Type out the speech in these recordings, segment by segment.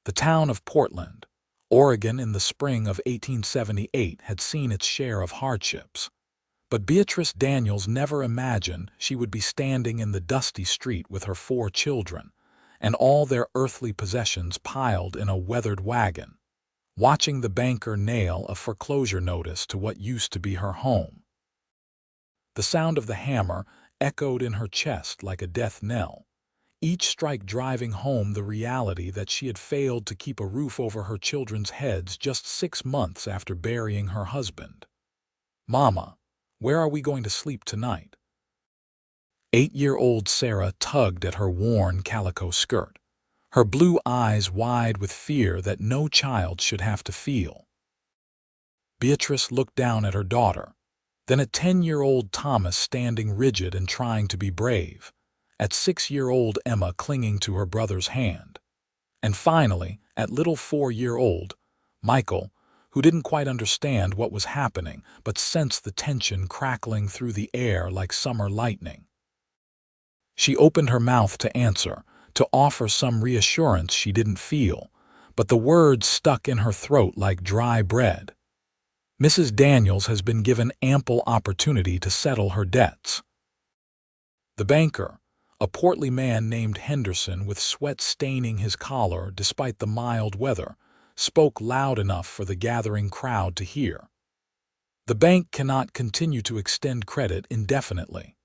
The town of Portland, Oregon in the spring of 1878 had seen its share of hardships. But Beatrice Daniels never imagined she would be standing in the dusty street with her 4 children, and all their earthly possessions piled in a weathered wagon, watching the banker nail a foreclosure notice to what used to be her home. The sound of the hammer echoed in her chest like a death knell, each strike driving home the reality that she had failed to keep a roof over her children's heads just 6 months after burying her husband. "Mama, where are we going to sleep tonight?" 8-year-old Sarah tugged at her worn calico skirt, her blue eyes wide with fear that no child should have to feel. Beatrice looked down at her daughter, then at 10-year-old Thomas standing rigid and trying to be brave, at 6-year-old Emma clinging to her brother's hand, and finally at little 4-year-old Michael, who didn't quite understand what was happening but sensed the tension crackling through the air like summer lightning. She opened her mouth to answer, to offer some reassurance she didn't feel, but the words stuck in her throat like dry bread. "Mrs. Daniels has been given ample opportunity to settle her debts." The banker, a portly man named Henderson with sweat staining his collar despite the mild weather, spoke loud enough for the gathering crowd to hear. "The bank cannot continue to extend credit indefinitely."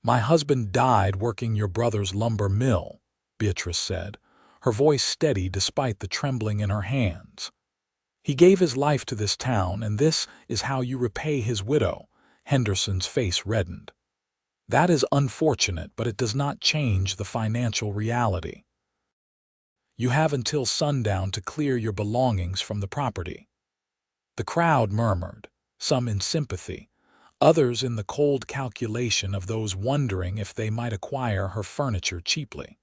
"My husband died working your brother's lumber mill," Beatrice said, her voice steady despite the trembling in her hands. "He gave his life to this town, and this is how you repay his widow." Henderson's face reddened. "That is unfortunate, but it does not change the financial reality. You have until sundown to clear your belongings from the property." The crowd murmured, some in sympathy, others in the cold calculation of those wondering if they might acquire her furniture cheaply.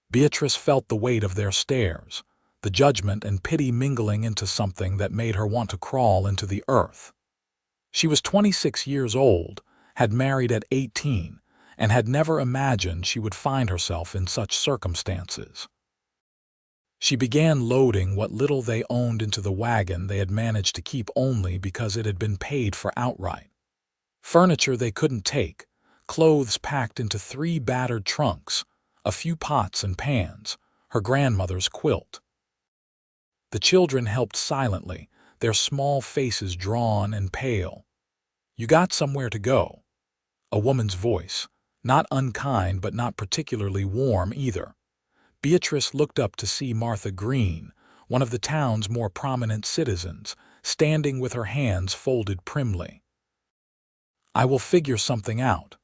Beatrice felt the weight of their stares, the judgment and pity mingling into something that made her want to crawl into the earth. She was 26 years old, had married at 18, and had never imagined she would find herself in such circumstances. She began loading what little they owned into the wagon they had managed to keep only because it had been paid for outright. Furniture they couldn't take, clothes packed into 3 battered trunks, a few pots and pans, her grandmother's quilt. The children helped silently, their small faces drawn and pale. "You got somewhere to go." A woman's voice, not unkind but not particularly warm either. Beatrice looked up to see Martha Green, one of the town's more prominent citizens, standing with her hands folded primly. "I will figure something out.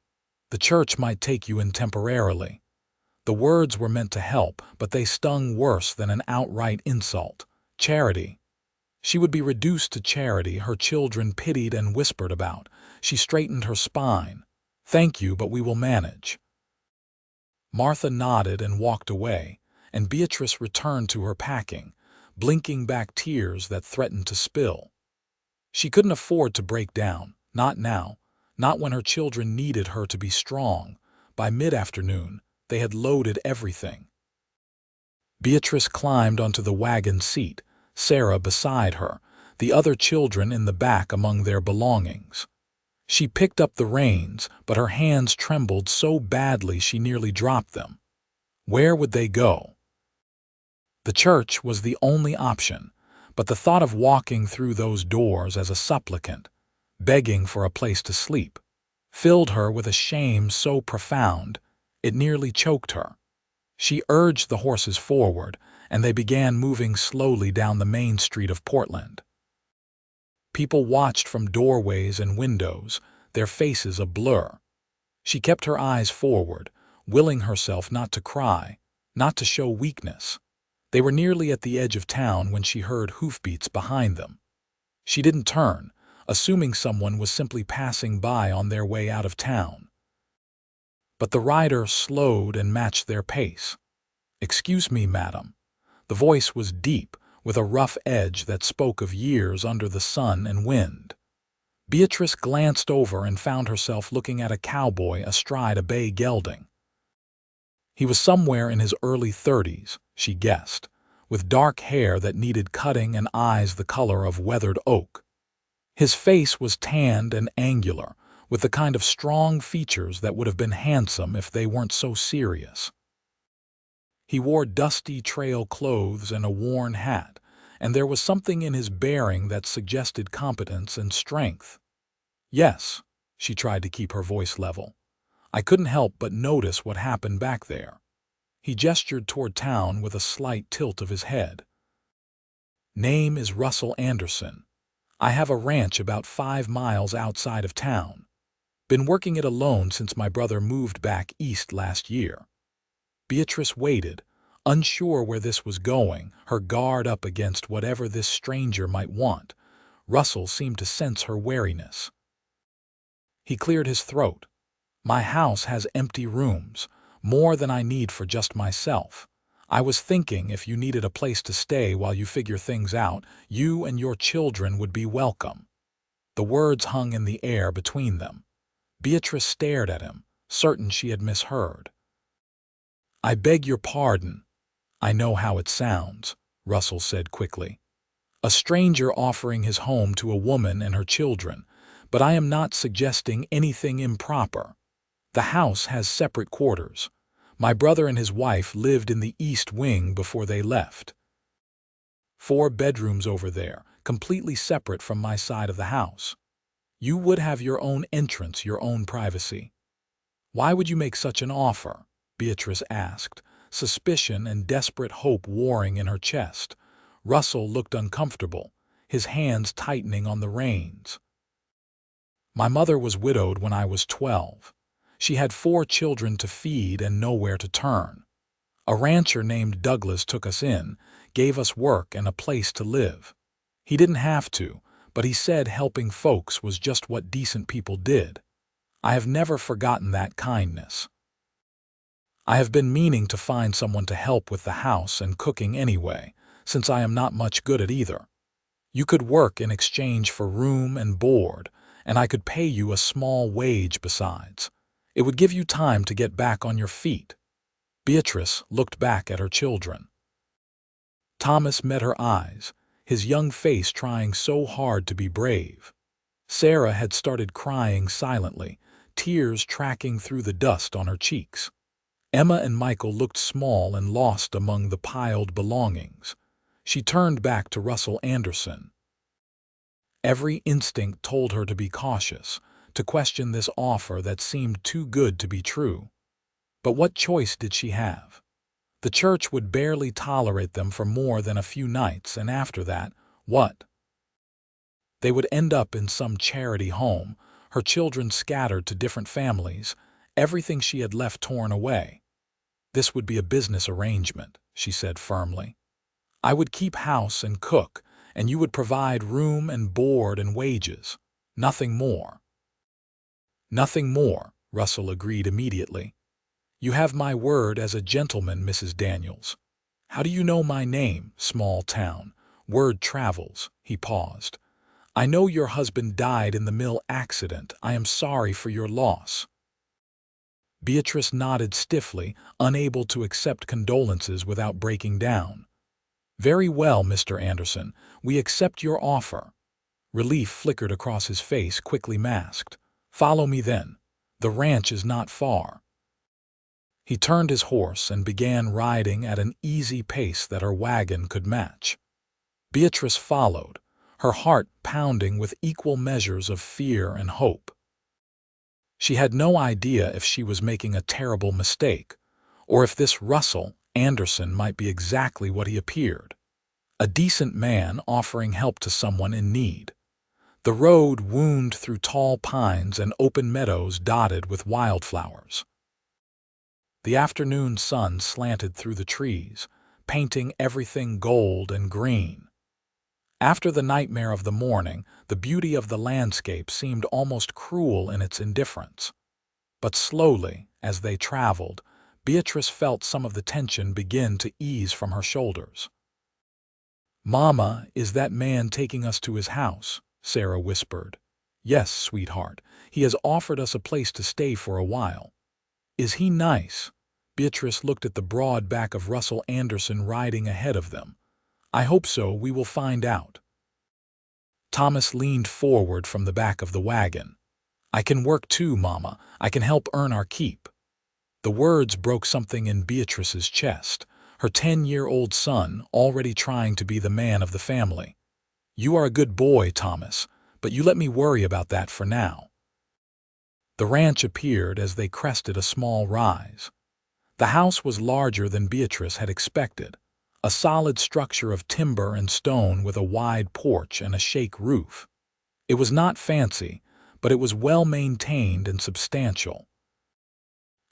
The church might take you in temporarily." The words were meant to help, but they stung worse than an outright insult. Charity. She would be reduced to charity her children pitied and whispered about. She straightened her spine. "Thank you, but we will manage." Martha nodded and walked away, and Beatrice returned to her packing, blinking back tears that threatened to spill. She couldn't afford to break down, not now, not when her children needed her to be strong. By mid-afternoon, they had loaded everything. Beatrice climbed onto the wagon seat, Sarah beside her, the other children in the back among their belongings. She picked up the reins, but her hands trembled so badly she nearly dropped them. Where would they go? The church was the only option, but the thought of walking through those doors as a supplicant, begging for a place to sleep, filled her with a shame so profound it nearly choked her. She urged the horses forward, and they began moving slowly down the main street of Portland. People watched from doorways and windows, their faces a blur. She kept her eyes forward, willing herself not to cry, not to show weakness. They were nearly at the edge of town when she heard hoofbeats behind them. She didn't turn, assuming someone was simply passing by on their way out of town. But the rider slowed and matched their pace. "Excuse me, madam." The voice was deep, with a rough edge that spoke of years under the sun and wind. Beatrice glanced over and found herself looking at a cowboy astride a bay gelding. He was somewhere in his early 30s, she guessed, with dark hair that needed cutting and eyes the color of weathered oak. His face was tanned and angular, with the kind of strong features that would have been handsome if they weren't so serious. He wore dusty trail clothes and a worn hat, and there was something in his bearing that suggested competence and strength. "Yes," she tried to keep her voice level. "I couldn't help but notice what happened back there." He gestured toward town with a slight tilt of his head. "Name is Russell Anderson. I have a ranch about 5 miles outside of town. Been working it alone since my brother moved back east last year." Beatrice waited, unsure where this was going, her guard up against whatever this stranger might want. Russell seemed to sense her wariness. He cleared his throat. "My house has empty rooms, more than I need for just myself. I was thinking if you needed a place to stay while you figure things out, you and your children would be welcome." The words hung in the air between them. Beatrice stared at him, certain she had misheard. "I beg your pardon. I know how it sounds," Russell said quickly. "A stranger offering his home to a woman and her children, but I am not suggesting anything improper. The house has separate quarters. My brother and his wife lived in the east wing before they left. 4 bedrooms over there, completely separate from my side of the house. You would have your own entrance, your own privacy." "Why would you make such an offer?" Beatrice asked, suspicion and desperate hope warring in her chest. Russell looked uncomfortable, his hands tightening on the reins. "My mother was widowed when I was 12. She had 4 children to feed and nowhere to turn. A rancher named Douglas took us in, gave us work and a place to live. He didn't have to, but he said helping folks was just what decent people did. I have never forgotten that kindness. I have been meaning to find someone to help with the house and cooking anyway, since I am not much good at either. You could work in exchange for room and board, and I could pay you a small wage besides. It would give you time to get back on your feet." Beatrice looked back at her children. Thomas met her eyes, his young face trying so hard to be brave. Sarah had started crying silently, tears tracking through the dust on her cheeks. Emma and Michael looked small and lost among the piled belongings. She turned back to Russell Anderson. Every instinct told her to be cautious, to question this offer that seemed too good to be true. But what choice did she have? The church would barely tolerate them for more than a few nights, and after that, what? They would end up in some charity home, her children scattered to different families, everything she had left torn away. "This would be a business arrangement," she said firmly. "I would keep house and cook, and you would provide room and board and wages. Nothing more." "Nothing more," Russell agreed immediately. "You have my word as a gentleman, Mrs. Daniels. How do you know my name, small town? Word travels." He paused. "I know your husband died in the mill accident. I am sorry for your loss." Beatrice nodded stiffly, unable to accept condolences without breaking down. "Very well, Mr. Anderson, we accept your offer." Relief flickered across his face, quickly masked. "Follow me then. The ranch is not far." He turned his horse and began riding at an easy pace that her wagon could match. Beatrice followed, her heart pounding with equal measures of fear and hope. She had no idea if she was making a terrible mistake, or if this Russell Anderson might be exactly what he appeared. A decent man offering help to someone in need. The road wound through tall pines and open meadows dotted with wildflowers. The afternoon sun slanted through the trees, painting everything gold and green. After the nightmare of the morning, the beauty of the landscape seemed almost cruel in its indifference. But slowly, as they traveled, Beatrice felt some of the tension begin to ease from her shoulders. "Mama, is that man taking us to his house?" Sarah whispered. "Yes, sweetheart. He has offered us a place to stay for a while." "Is he nice?" Beatrice looked at the broad back of Russell Anderson riding ahead of them. "I hope so, we will find out." Thomas leaned forward from the back of the wagon. "I can work too, Mama. I can help earn our keep." The words broke something in Beatrice's chest, her 10-year-old son already trying to be the man of the family. "You are a good boy, Thomas, but you let me worry about that for now." The ranch appeared as they crested a small rise. The house was larger than Beatrice had expected, a solid structure of timber and stone with a wide porch and a shake roof. It was not fancy, but it was well maintained and substantial.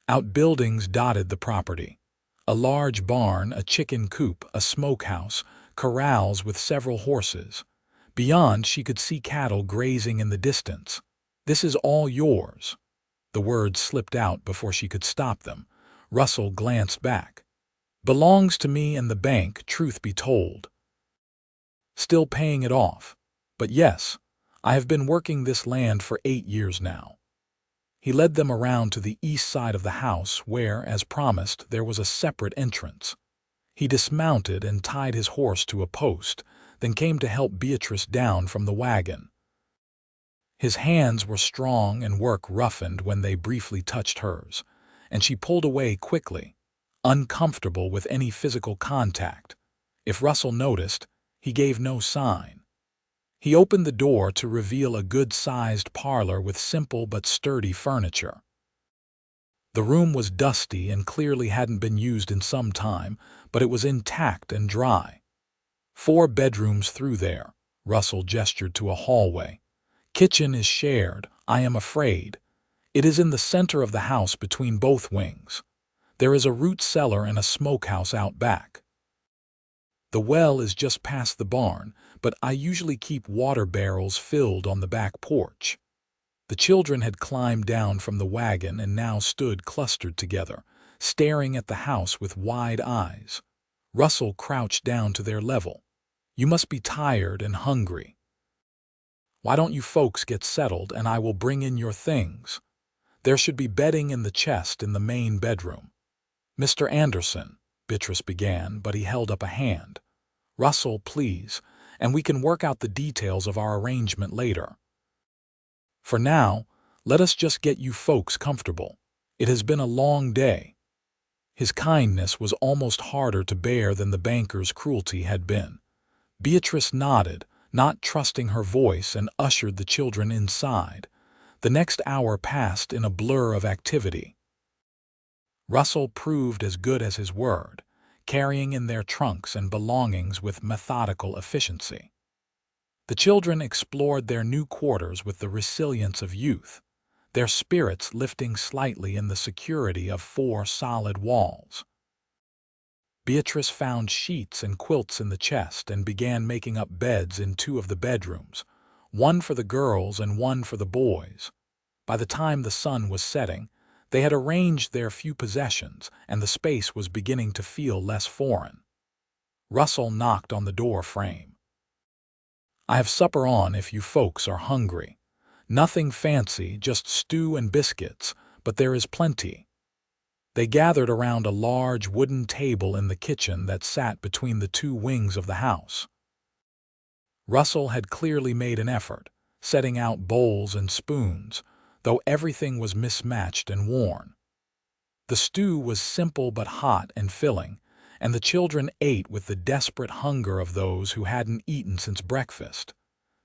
Outbuildings dotted the property. A large barn, a chicken coop, a smokehouse, corrals with several horses. Beyond, she could see cattle grazing in the distance. "This is all yours." The words slipped out before she could stop them. Russell glanced back. "Belongs to me and the bank, truth be told. Still paying it off. But yes, I have been working this land for 8 years now." He led them around to the east side of the house where, as promised, there was a separate entrance. He dismounted and tied his horse to a post, then came to help Beatrice down from the wagon. His hands were strong and work roughened when they briefly touched hers, and she pulled away quickly, uncomfortable with any physical contact. If Russell noticed, he gave no sign. He opened the door to reveal a good-sized parlor with simple but sturdy furniture. The room was dusty and clearly hadn't been used in some time, but it was intact and dry. 4 bedrooms through there. Russell gestured to a hallway. "Kitchen is shared, I am afraid. It is in the center of the house between both wings. There is a root cellar and a smokehouse out back. The well is just past the barn, but I usually keep water barrels filled on the back porch." The children had climbed down from the wagon and now stood clustered together, staring at the house with wide eyes. Russell crouched down to their level. "You must be tired and hungry. Why don't you folks get settled and I will bring in your things? There should be bedding in the chest in the main bedroom." "Mr. Anderson," Beatrice began, but he held up a hand. "Russell, please, and we can work out the details of our arrangement later. For now, let us just get you folks comfortable. It has been a long day." His kindness was almost harder to bear than the banker's cruelty had been. Beatrice nodded, not trusting her voice, and ushered the children inside. The next hour passed in a blur of activity. Russell proved as good as his word, carrying in their trunks and belongings with methodical efficiency. The children explored their new quarters with the resilience of youth, their spirits lifting slightly in the security of 4 solid walls. Beatrice found sheets and quilts in the chest and began making up beds in 2 of the bedrooms, one for the girls and one for the boys. By the time the sun was setting, they had arranged their few possessions and the space was beginning to feel less foreign. Russell knocked on the door frame. "I have supper on if you folks are hungry. Nothing fancy, just stew and biscuits, but there is plenty." They gathered around a large wooden table in the kitchen that sat between the 2 wings of the house. Russell had clearly made an effort, setting out bowls and spoons, though everything was mismatched and worn. The stew was simple but hot and filling, and the children ate with the desperate hunger of those who hadn't eaten since breakfast.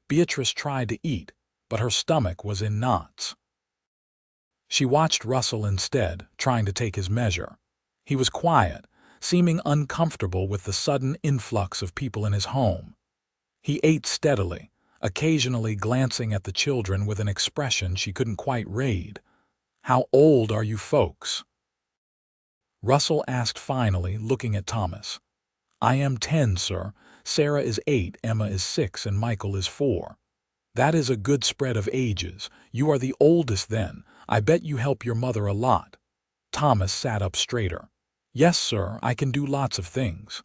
Beatrice tried to eat, but her stomach was in knots. She watched Russell instead, trying to take his measure. He was quiet, seeming uncomfortable with the sudden influx of people in his home. He ate steadily, occasionally glancing at the children with an expression she couldn't quite read. "How old are you folks?" Russell asked finally, looking at Thomas. "I am 10, sir. Sarah is 8, Emma is 6, and Michael is 4. That is a good spread of ages. You are the oldest then. I bet you help your mother a lot." Thomas sat up straighter. "Yes, sir, I can do lots of things.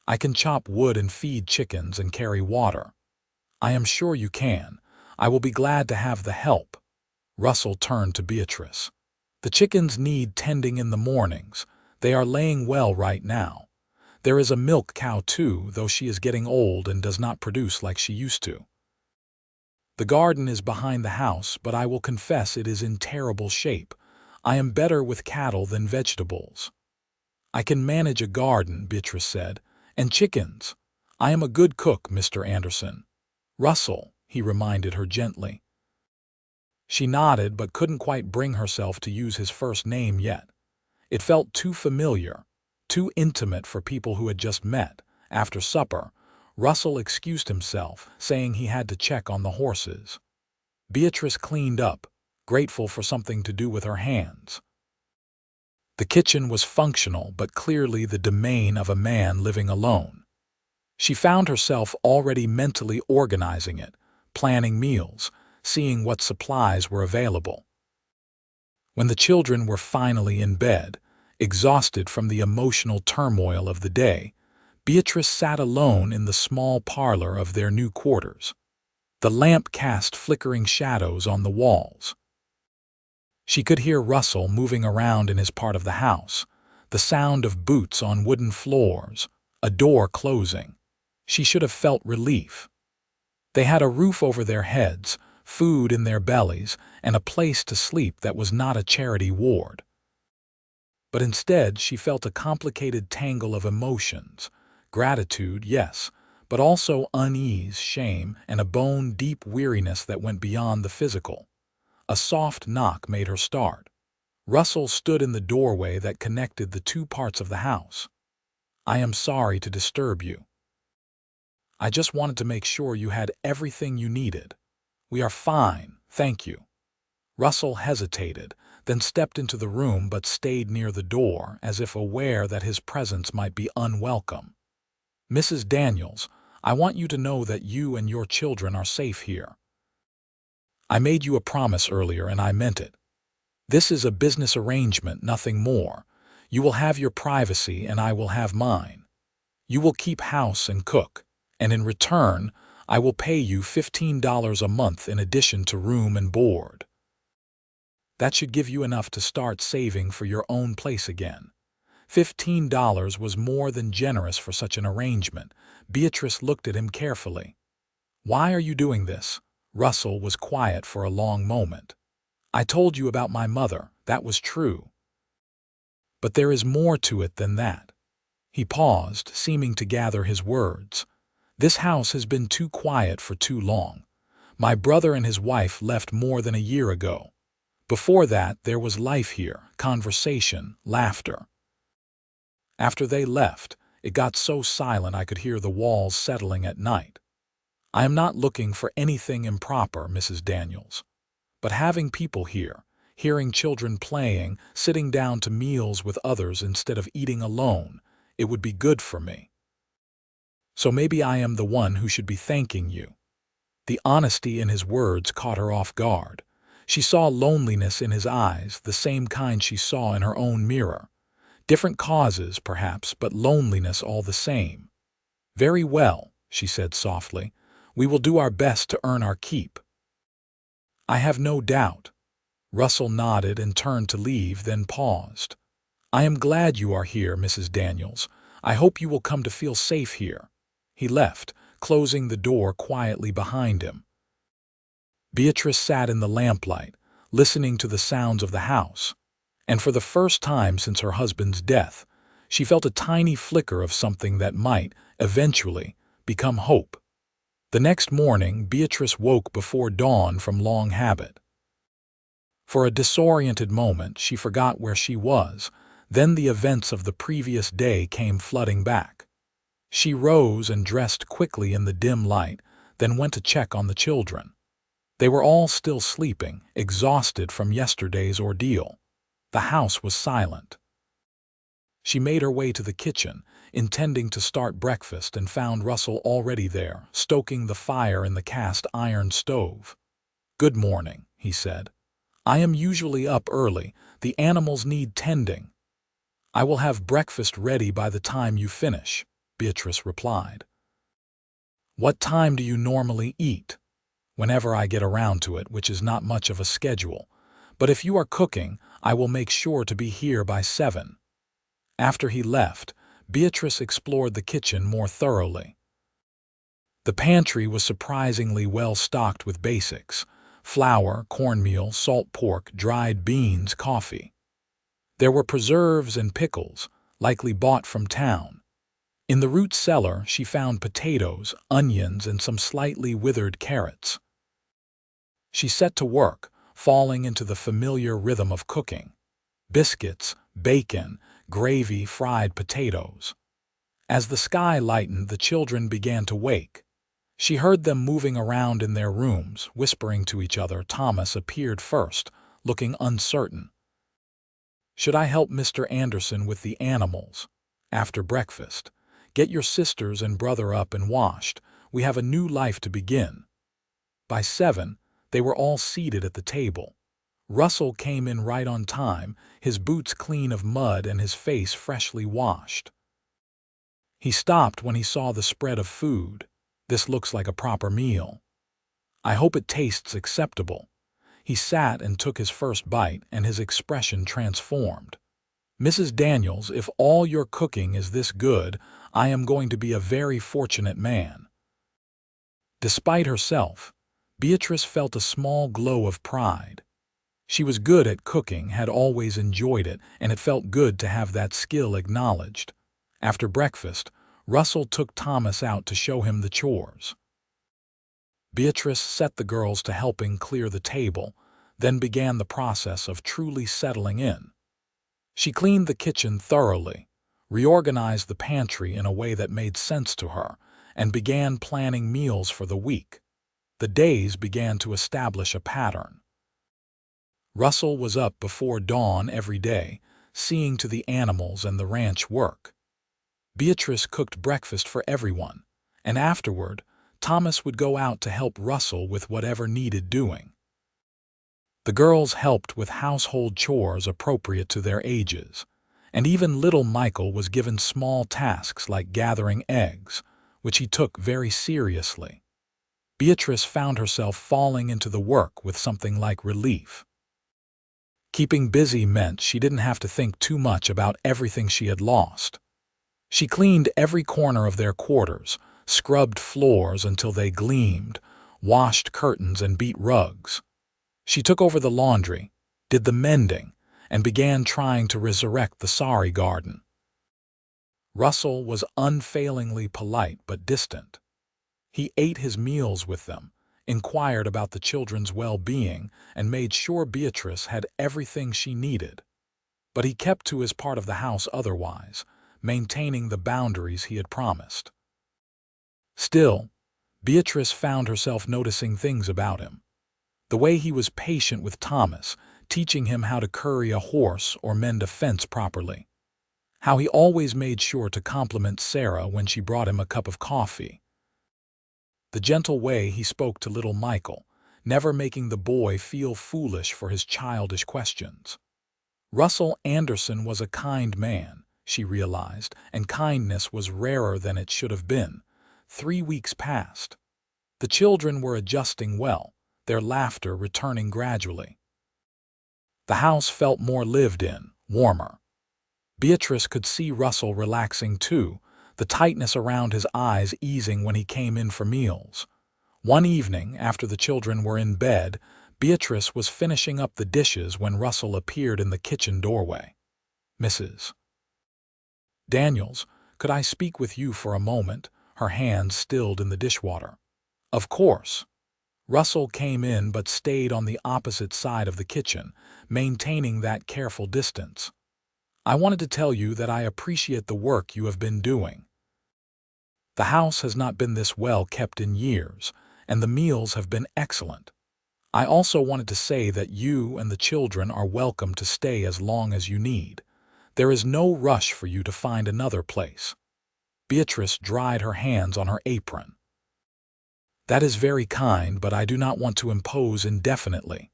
I can chop wood and feed chickens and carry water." "I am sure you can. I will be glad to have the help." Russell turned to Beatrice. The chickens need tending in the mornings. They are laying well right now. There is a milk cow too, though she is getting old and does not produce like she used to. The garden is behind the house, but I will confess it is in terrible shape. I am better with cattle than vegetables. I can manage a garden, Beatrice said, and chickens. I am a good cook, Mr. Anderson. Russell, he reminded her gently. She nodded but couldn't quite bring herself to use his first name yet. It felt too familiar, too intimate for people who had just met. After supper, Russell excused himself, saying he had to check on the horses. Beatrice cleaned up, grateful for something to do with her hands. The kitchen was functional but clearly the domain of a man living alone. She found herself already mentally organizing it, planning meals, seeing what supplies were available. When the children were finally in bed, exhausted from the emotional turmoil of the day, Beatrice sat alone in the small parlor of their new quarters. The lamp cast flickering shadows on the walls. She could hear Russell moving around in his part of the house, the sound of boots on wooden floors, a door closing. She should have felt relief. They had a roof over their heads, food in their bellies, and a place to sleep that was not a charity ward. But instead she felt a complicated tangle of emotions. Gratitude, yes, but also unease, shame, and a bone-deep weariness that went beyond the physical. A soft knock made her start. Russell stood in the doorway that connected the two parts of the house. "I am sorry to disturb you. I just wanted to make sure you had everything you needed." "We are fine, thank you." Russell hesitated, then stepped into the room but stayed near the door, as if aware that his presence might be unwelcome. "Mrs. Daniels, I want you to know that you and your children are safe here. I made you a promise earlier and I meant it. This is a business arrangement, nothing more. You will have your privacy and I will have mine. You will keep house and cook, and in return, I will pay you $15 a month in addition to room and board. That should give you enough to start saving for your own place again." $15 was more than generous for such an arrangement. Beatrice looked at him carefully. "Why are you doing this?" Russell was quiet for a long moment. "I told you about my mother, that was true. But there is more to it than that." He paused, seeming to gather his words. "This house has been too quiet for too long. My brother and his wife left more than a year ago. Before that, there was life here, conversation, laughter. After they left, it got so silent I could hear the walls settling at night. I am not looking for anything improper, Mrs. Daniels. But having people here, hearing children playing, sitting down to meals with others instead of eating alone, it would be good for me. So maybe I am the one who should be thanking you." The honesty in his words caught her off guard. She saw loneliness in his eyes, the same kind she saw in her own mirror. Different causes, perhaps, but loneliness all the same. "Very well," she said softly. "We will do our best to earn our keep." "I have no doubt." Russell nodded and turned to leave, then paused. "I am glad you are here, Mrs. Daniels. I hope you will come to feel safe here." He left, closing the door quietly behind him. Beatrice sat in the lamplight, listening to the sounds of the house, and for the first time since her husband's death, she felt a tiny flicker of something that might, eventually, become hope. The next morning, Beatrice woke before dawn from long habit. For a disoriented moment, she forgot where she was, then the events of the previous day came flooding back. She rose and dressed quickly in the dim light, then went to check on the children. They were all still sleeping, exhausted from yesterday's ordeal. The house was silent. She made her way to the kitchen, intending to start breakfast, and found Russell already there, stoking the fire in the cast-iron stove. "Good morning," he said. "I am usually up early. The animals need tending." "I will have breakfast ready by the time you finish," Beatrice replied. "What time do you normally eat?" "Whenever I get around to it, which is not much of a schedule. But if you are cooking, I will make sure to be here by 7. After he left, Beatrice explored the kitchen more thoroughly. The pantry was surprisingly well stocked with basics: flour, cornmeal, salt pork, dried beans, coffee. There were preserves and pickles, likely bought from town. In the root cellar, she found potatoes, onions, and some slightly withered carrots. She set to work, falling into the familiar rhythm of cooking: biscuits, bacon, gravy, fried potatoes. As the sky lightened, the children began to wake. She heard them moving around in their rooms, whispering to each other. Thomas appeared first, looking uncertain. "Should I help Mr. Anderson with the animals?" "After breakfast. Get your sisters and brother up and washed. We have a new life to begin." By 7, they were all seated at the table. Russell came in right on time, his boots clean of mud and his face freshly washed. He stopped when he saw the spread of food. "This looks like a proper meal. I hope it tastes acceptable." He sat and took his first bite, and his expression transformed. "Mrs. Daniels, if all your cooking is this good, I am going to be a very fortunate man." Despite herself, Beatrice felt a small glow of pride. She was good at cooking, had always enjoyed it, and it felt good to have that skill acknowledged. After breakfast, Russell took Thomas out to show him the chores. Beatrice set the girls to helping clear the table, then began the process of truly settling in. She cleaned the kitchen thoroughly, reorganized the pantry in a way that made sense to her, and began planning meals for the week. The days began to establish a pattern. Russell was up before dawn every day, seeing to the animals and the ranch work. Beatrice cooked breakfast for everyone, and afterward, Thomas would go out to help Russell with whatever needed doing. The girls helped with household chores appropriate to their ages, and even little Michael was given small tasks like gathering eggs, which he took very seriously. Beatrice found herself falling into the work with something like relief. Keeping busy meant she didn't have to think too much about everything she had lost. She cleaned every corner of their quarters, scrubbed floors until they gleamed, washed curtains and beat rugs. She took over the laundry, did the mending, and began trying to resurrect the sorry garden. Russell was unfailingly polite but distant. He ate his meals with them, inquired about the children's well-being, and made sure Beatrice had everything she needed. But he kept to his part of the house otherwise, maintaining the boundaries he had promised. Still, Beatrice found herself noticing things about him. The way he was patient with Thomas, teaching him how to curry a horse or mend a fence properly. How he always made sure to compliment Sarah when she brought him a cup of coffee. The gentle way he spoke to little Michael, never making the boy feel foolish for his childish questions. Russell Anderson was a kind man, she realized, and kindness was rarer than it should have been. 3 weeks passed. The children were adjusting well, their laughter returning gradually. The house felt more lived in, warmer. Beatrice could see Russell relaxing too, the tightness around his eyes easing when he came in for meals. One evening, after the children were in bed, Beatrice was finishing up the dishes when Russell appeared in the kitchen doorway. "Mrs. Daniels, could I speak with you for a moment?" Her hands stilled in the dishwater. "Of course." Russell came in but stayed on the opposite side of the kitchen, maintaining that careful distance. "I wanted to tell you that I appreciate the work you have been doing. The house has not been this well kept in years, and the meals have been excellent. I also wanted to say that you and the children are welcome to stay as long as you need. There is no rush for you to find another place." Beatrice dried her hands on her apron. "That is very kind, but I do not want to impose indefinitely."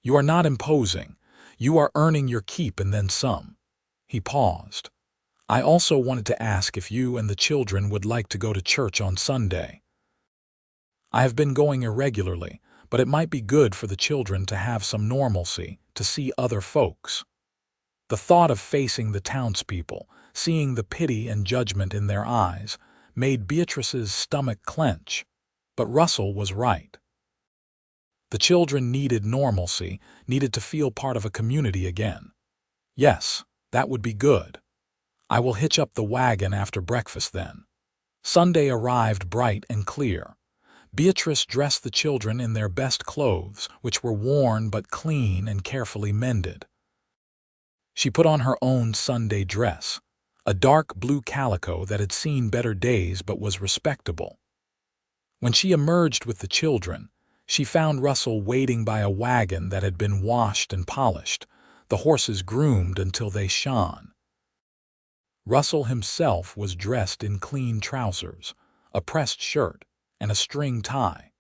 "You are not imposing. You are earning your keep and then some." He paused. "I also wanted to ask if you and the children would like to go to church on Sunday. I have been going irregularly, but it might be good for the children to have some normalcy." to see other folks. The thought of facing the townspeople, seeing the pity and judgment in their eyes, made Beatrice's stomach clench. But Russell was right. The children needed normalcy, needed to feel part of a community again. Yes, that would be good. I will hitch up the wagon after breakfast then. Sunday arrived bright and clear. Beatrice dressed the children in their best clothes, which were worn but clean and carefully mended. She put on her own Sunday dress, a dark blue calico that had seen better days but was respectable. When she emerged with the children, she found Russell waiting by a wagon that had been washed and polished, the horses groomed until they shone. Russell himself was dressed in clean trousers, a pressed shirt, and a string tie.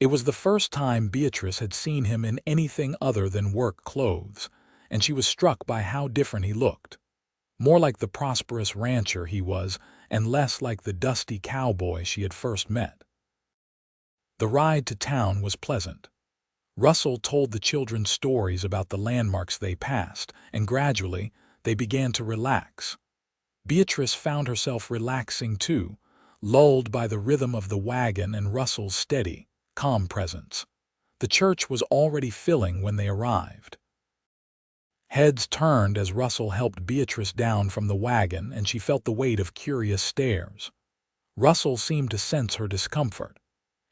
It was the first time Beatrice had seen him in anything other than work clothes, and she was struck by how different he looked. More like the prosperous rancher he was, and less like the dusty cowboy she had first met. The ride to town was pleasant. Russell told the children stories about the landmarks they passed, and gradually they began to relax. Beatrice found herself relaxing too, lulled by the rhythm of the wagon and Russell's steady, calm presence. The church was already filling when they arrived. Heads turned as Russell helped Beatrice down from the wagon, and she felt the weight of curious stares. Russell seemed to sense her discomfort.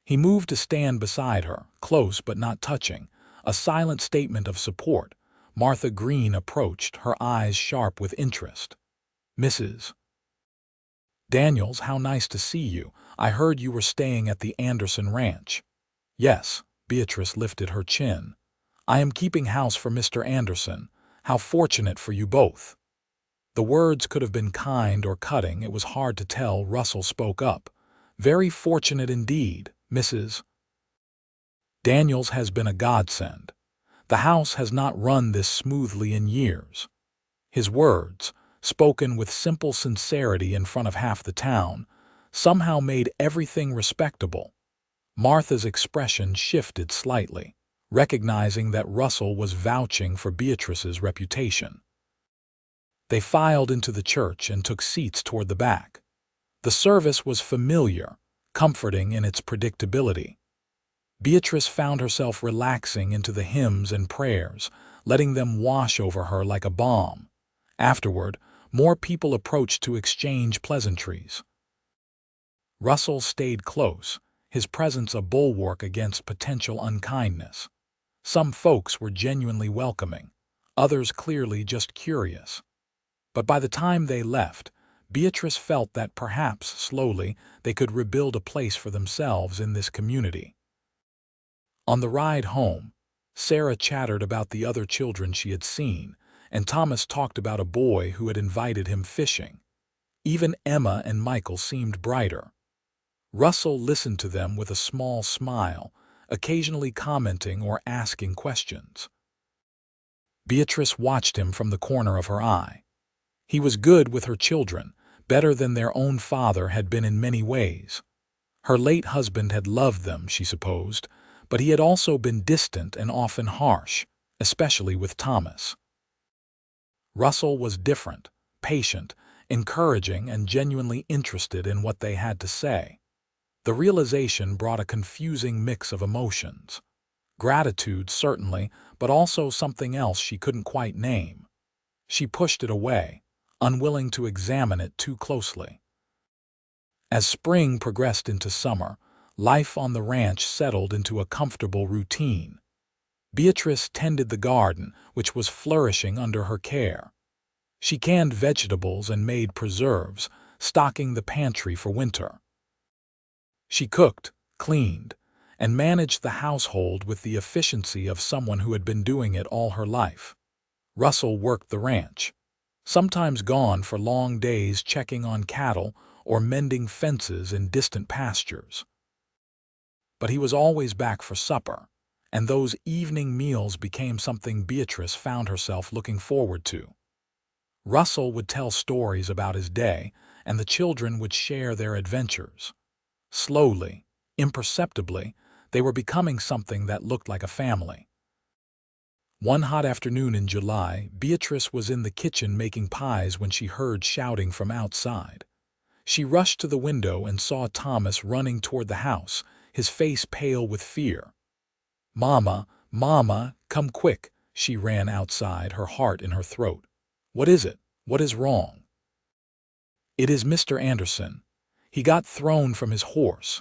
He moved to stand beside her, close but not touching, a silent statement of support. Martha Green approached, her eyes sharp with interest. "Mrs. Daniels, how nice to see you. I heard you were staying at the Anderson Ranch." "Yes," Beatrice lifted her chin. "I am keeping house for Mr. Anderson. How fortunate for you both." The words could have been kind or cutting. It was hard to tell. Russell spoke up. "Very fortunate indeed, Mrs. Daniels has been a godsend. The house has not run this smoothly in years." His words, spoken with simple sincerity in front of half the town, somehow made everything respectable. Martha's expression shifted slightly, recognizing that Russell was vouching for Beatrice's reputation. They filed into the church and took seats toward the back. The service was familiar, comforting in its predictability. Beatrice found herself relaxing into the hymns and prayers, letting them wash over her like a balm. Afterward, more people approached to exchange pleasantries. Russell stayed close, his presence a bulwark against potential unkindness. Some folks were genuinely welcoming, others clearly just curious. But by the time they left, Beatrice felt that perhaps, slowly, they could rebuild a place for themselves in this community. On the ride home, Sarah chattered about the other children she had seen, and Thomas talked about a boy who had invited him fishing. Even Emma and Michael seemed brighter. Russell listened to them with a small smile, occasionally commenting or asking questions. Beatrice watched him from the corner of her eye. He was good with her children, better than their own father had been in many ways. Her late husband had loved them, she supposed, but he had also been distant and often harsh, especially with Thomas. Russell was different, patient, encouraging, and genuinely interested in what they had to say. The realization brought a confusing mix of emotions. Gratitude, certainly, but also something else she couldn't quite name. She pushed it away, unwilling to examine it too closely. As spring progressed into summer, life on the ranch settled into a comfortable routine. Beatrice tended the garden, which was flourishing under her care. She canned vegetables and made preserves, stocking the pantry for winter. She cooked, cleaned, and managed the household with the efficiency of someone who had been doing it all her life. Russell worked the ranch, sometimes gone for long days checking on cattle or mending fences in distant pastures. But he was always back for supper, and those evening meals became something Beatrice found herself looking forward to. Russell would tell stories about his day, and the children would share their adventures. Slowly, imperceptibly, they were becoming something that looked like a family. One hot afternoon in July, Beatrice was in the kitchen making pies when she heard shouting from outside. She rushed to the window and saw Thomas running toward the house, his face pale with fear. "Mama, Mama, come quick!" She ran outside, her heart in her throat. "What is it? What is wrong?" "It is Mr. Anderson. He got thrown from his horse."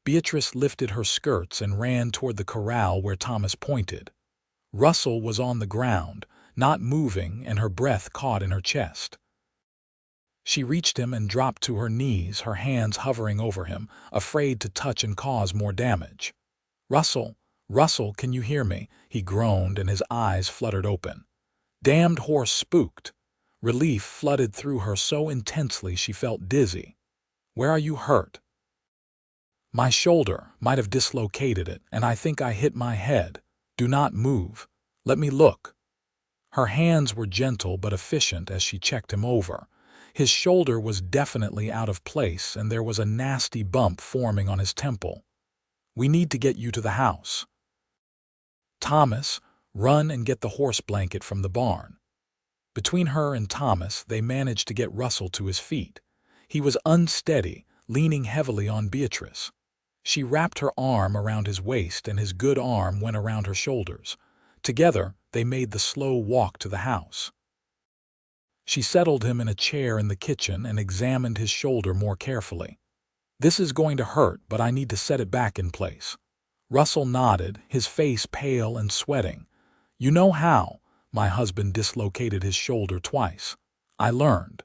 Beatrice lifted her skirts and ran toward the corral where Thomas pointed. Russell was on the ground, not moving, and her breath caught in her chest. She reached him and dropped to her knees, her hands hovering over him, afraid to touch and cause more damage. "Russell, Russell, can you hear me?" He groaned and his eyes fluttered open. "Damned horse spooked." Relief flooded through her so intensely she felt dizzy. "Where are you hurt?" "My shoulder might have dislocated it, and I think I hit my head. Do not move. Let me look." Her hands were gentle but efficient as she checked him over. His shoulder was definitely out of place and there was a nasty bump forming on his temple. "We need to get you to the house." "Thomas, run and get the horse blanket from the barn." Between her and Thomas, they managed to get Russell to his feet. He was unsteady, leaning heavily on Beatrice. She wrapped her arm around his waist and his good arm went around her shoulders. Together, they made the slow walk to the house. She settled him in a chair in the kitchen and examined his shoulder more carefully. "This is going to hurt, but I need to set it back in place." Russell nodded, his face pale and sweating. "You know how? My husband dislocated his shoulder twice. I learned."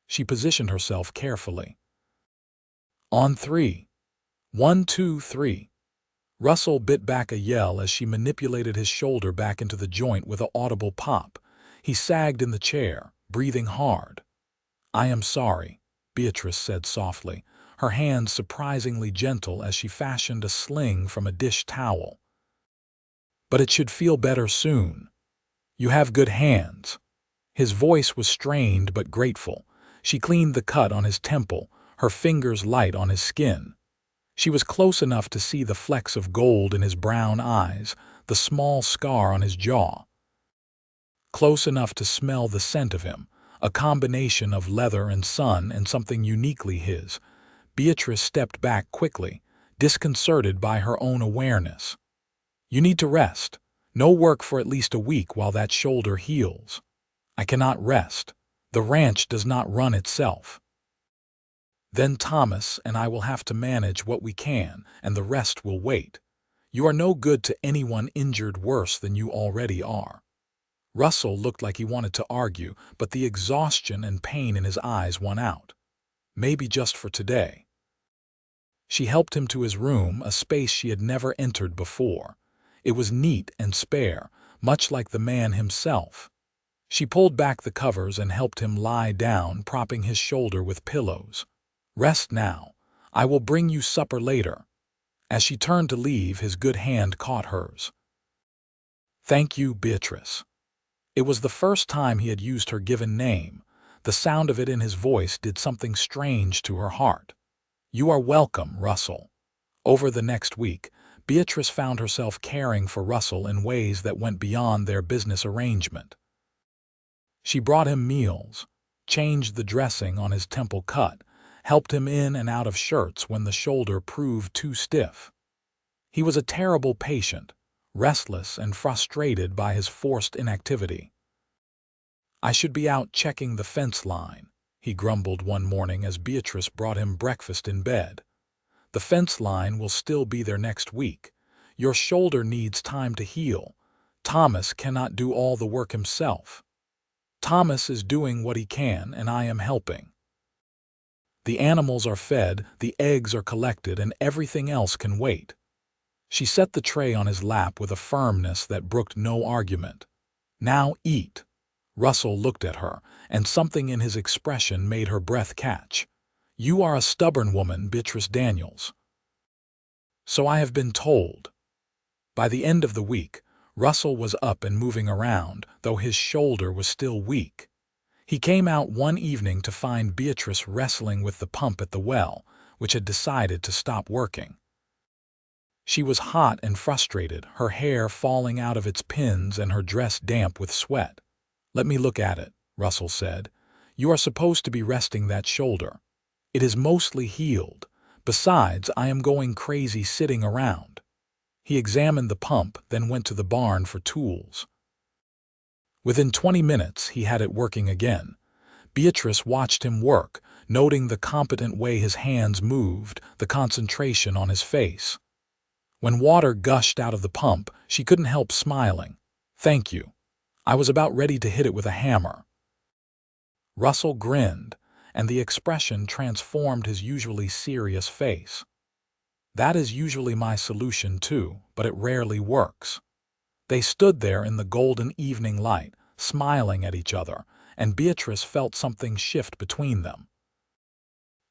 She positioned herself carefully. "On three. 1, 2, 3. Russell bit back a yell as she manipulated his shoulder back into the joint with an audible pop. He sagged in the chair, breathing hard. "I am sorry," Beatrice said softly, her hands surprisingly gentle as she fashioned a sling from a dish towel. "But it should feel better soon. You have good hands." His voice was strained but grateful. She cleaned the cut on his temple, her fingers light on his skin. She was close enough to see the flecks of gold in his brown eyes, the small scar on his jaw. Close enough to smell the scent of him, a combination of leather and sun and something uniquely his. Beatrice stepped back quickly, disconcerted by her own awareness. "You need to rest. No work for at least a week while that shoulder heals." "I cannot rest. The ranch does not run itself." "Then Thomas and I will have to manage what we can, and the rest will wait. You are no good to anyone injured worse than you already are." Russell looked like he wanted to argue, but the exhaustion and pain in his eyes won out. "Maybe just for today." She helped him to his room, a space she had never entered before. It was neat and spare, much like the man himself. She pulled back the covers and helped him lie down, propping his shoulder with pillows. "Rest now. I will bring you supper later." As she turned to leave, his good hand caught hers. "Thank you, Beatrice." It was the first time he had used her given name. The sound of it in his voice did something strange to her heart. "You are welcome, Russell." Over the next week, Beatrice found herself caring for Russell in ways that went beyond their business arrangement. She brought him meals, changed the dressing on his temple cut, helped him in and out of shirts when the shoulder proved too stiff. He was a terrible patient, restless and frustrated by his forced inactivity. "I should be out checking the fence line," he grumbled one morning as Beatrice brought him breakfast in bed. "The fence line will still be there next week. Your shoulder needs time to heal. Thomas cannot do all the work himself." "Thomas is doing what he can, and I am helping. The animals are fed, the eggs are collected, and everything else can wait." She set the tray on his lap with a firmness that brooked no argument. "Now eat." Russell looked at her, and something in his expression made her breath catch. "You are a stubborn woman, Beatrice Daniels." "So I have been told." By the end of the week, Russell was up and moving around, though his shoulder was still weak. He came out one evening to find Beatrice wrestling with the pump at the well, which had decided to stop working. She was hot and frustrated, her hair falling out of its pins and her dress damp with sweat. "Let me look at it," Russell said. "You are supposed to be resting that shoulder. It is mostly healed. Besides, I am going crazy sitting around." He examined the pump, then went to the barn for tools. Within 20 minutes, he had it working again. Beatrice watched him work, noting the competent way his hands moved, the concentration on his face. When water gushed out of the pump, she couldn't help smiling. "Thank you. I was about ready to hit it with a hammer." Russell grinned, and the expression transformed his usually serious face. "That is usually my solution too, but it rarely works." They stood there in the golden evening light, smiling at each other, and Beatrice felt something shift between them.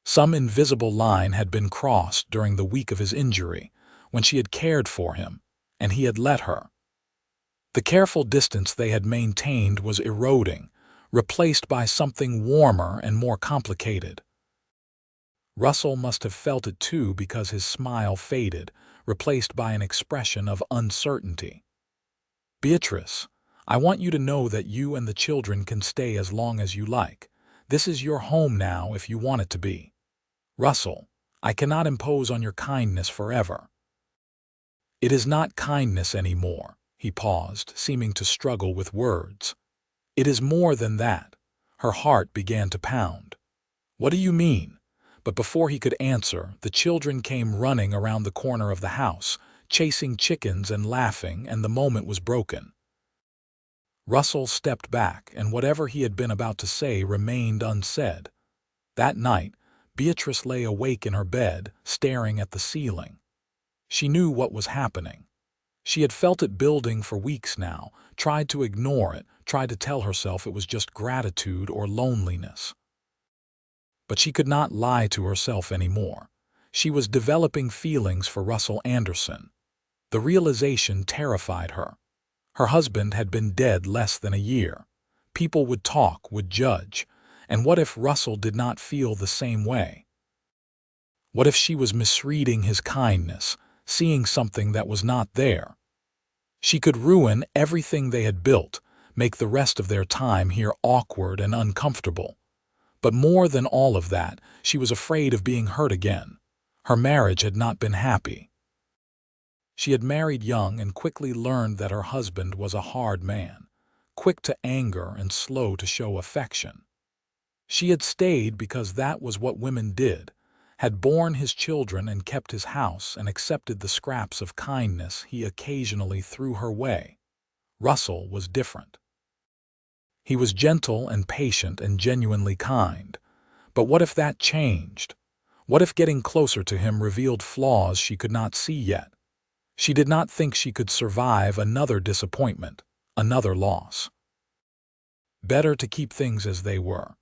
Some invisible line had been crossed during the week of his injury, when she had cared for him, and he had let her. The careful distance they had maintained was eroding, replaced by something warmer and more complicated. Russell must have felt it too, because his smile faded, replaced by an expression of uncertainty. "Beatrice, I want you to know that you and the children can stay as long as you like. This is your home now if you want it to be. Russell, I cannot impose on your kindness forever." "It is not kindness anymore," he paused, seeming to struggle with words. "It is more than that." Her heart began to pound. "What do you mean?" But before he could answer, the children came running around the corner of the house, chasing chickens and laughing, and the moment was broken. Russell stepped back, and whatever he had been about to say remained unsaid. That night, Beatrice lay awake in her bed, staring at the ceiling. She knew what was happening. She had felt it building for weeks now, tried to ignore it, tried to tell herself it was just gratitude or loneliness. But she could not lie to herself anymore. She was developing feelings for Russell Anderson. The realization terrified her. Her husband had been dead less than a year. People would talk, would judge. And what if Russell did not feel the same way? What if she was misreading his kindness, seeing something that was not there? She could ruin everything they had built, make the rest of their time here awkward and uncomfortable. But more than all of that, she was afraid of being hurt again. Her marriage had not been happy. She had married young and quickly learned that her husband was a hard man, quick to anger and slow to show affection. She had stayed because that was what women did, had borne his children and kept his house and accepted the scraps of kindness he occasionally threw her way. Russell was different. He was gentle and patient and genuinely kind. But what if that changed? What if getting closer to him revealed flaws she could not see yet? She did not think she could survive another disappointment, another loss. Better to keep things as they were.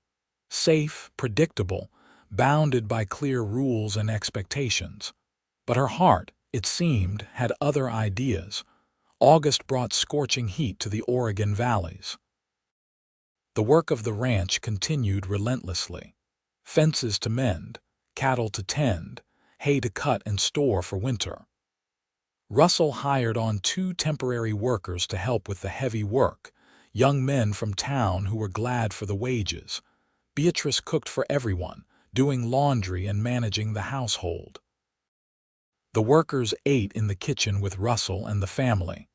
Safe, predictable, bounded by clear rules and expectations. But her heart, it seemed, had other ideas. August brought scorching heat to the Oregon valleys. The work of the ranch continued relentlessly. Fences to mend, cattle to tend, hay to cut and store for winter. Russell hired on 2 temporary workers to help with the heavy work, young men from town who were glad for the wages. Beatrice cooked for everyone, doing laundry and managing the household. The workers ate in the kitchen with Russell and the family,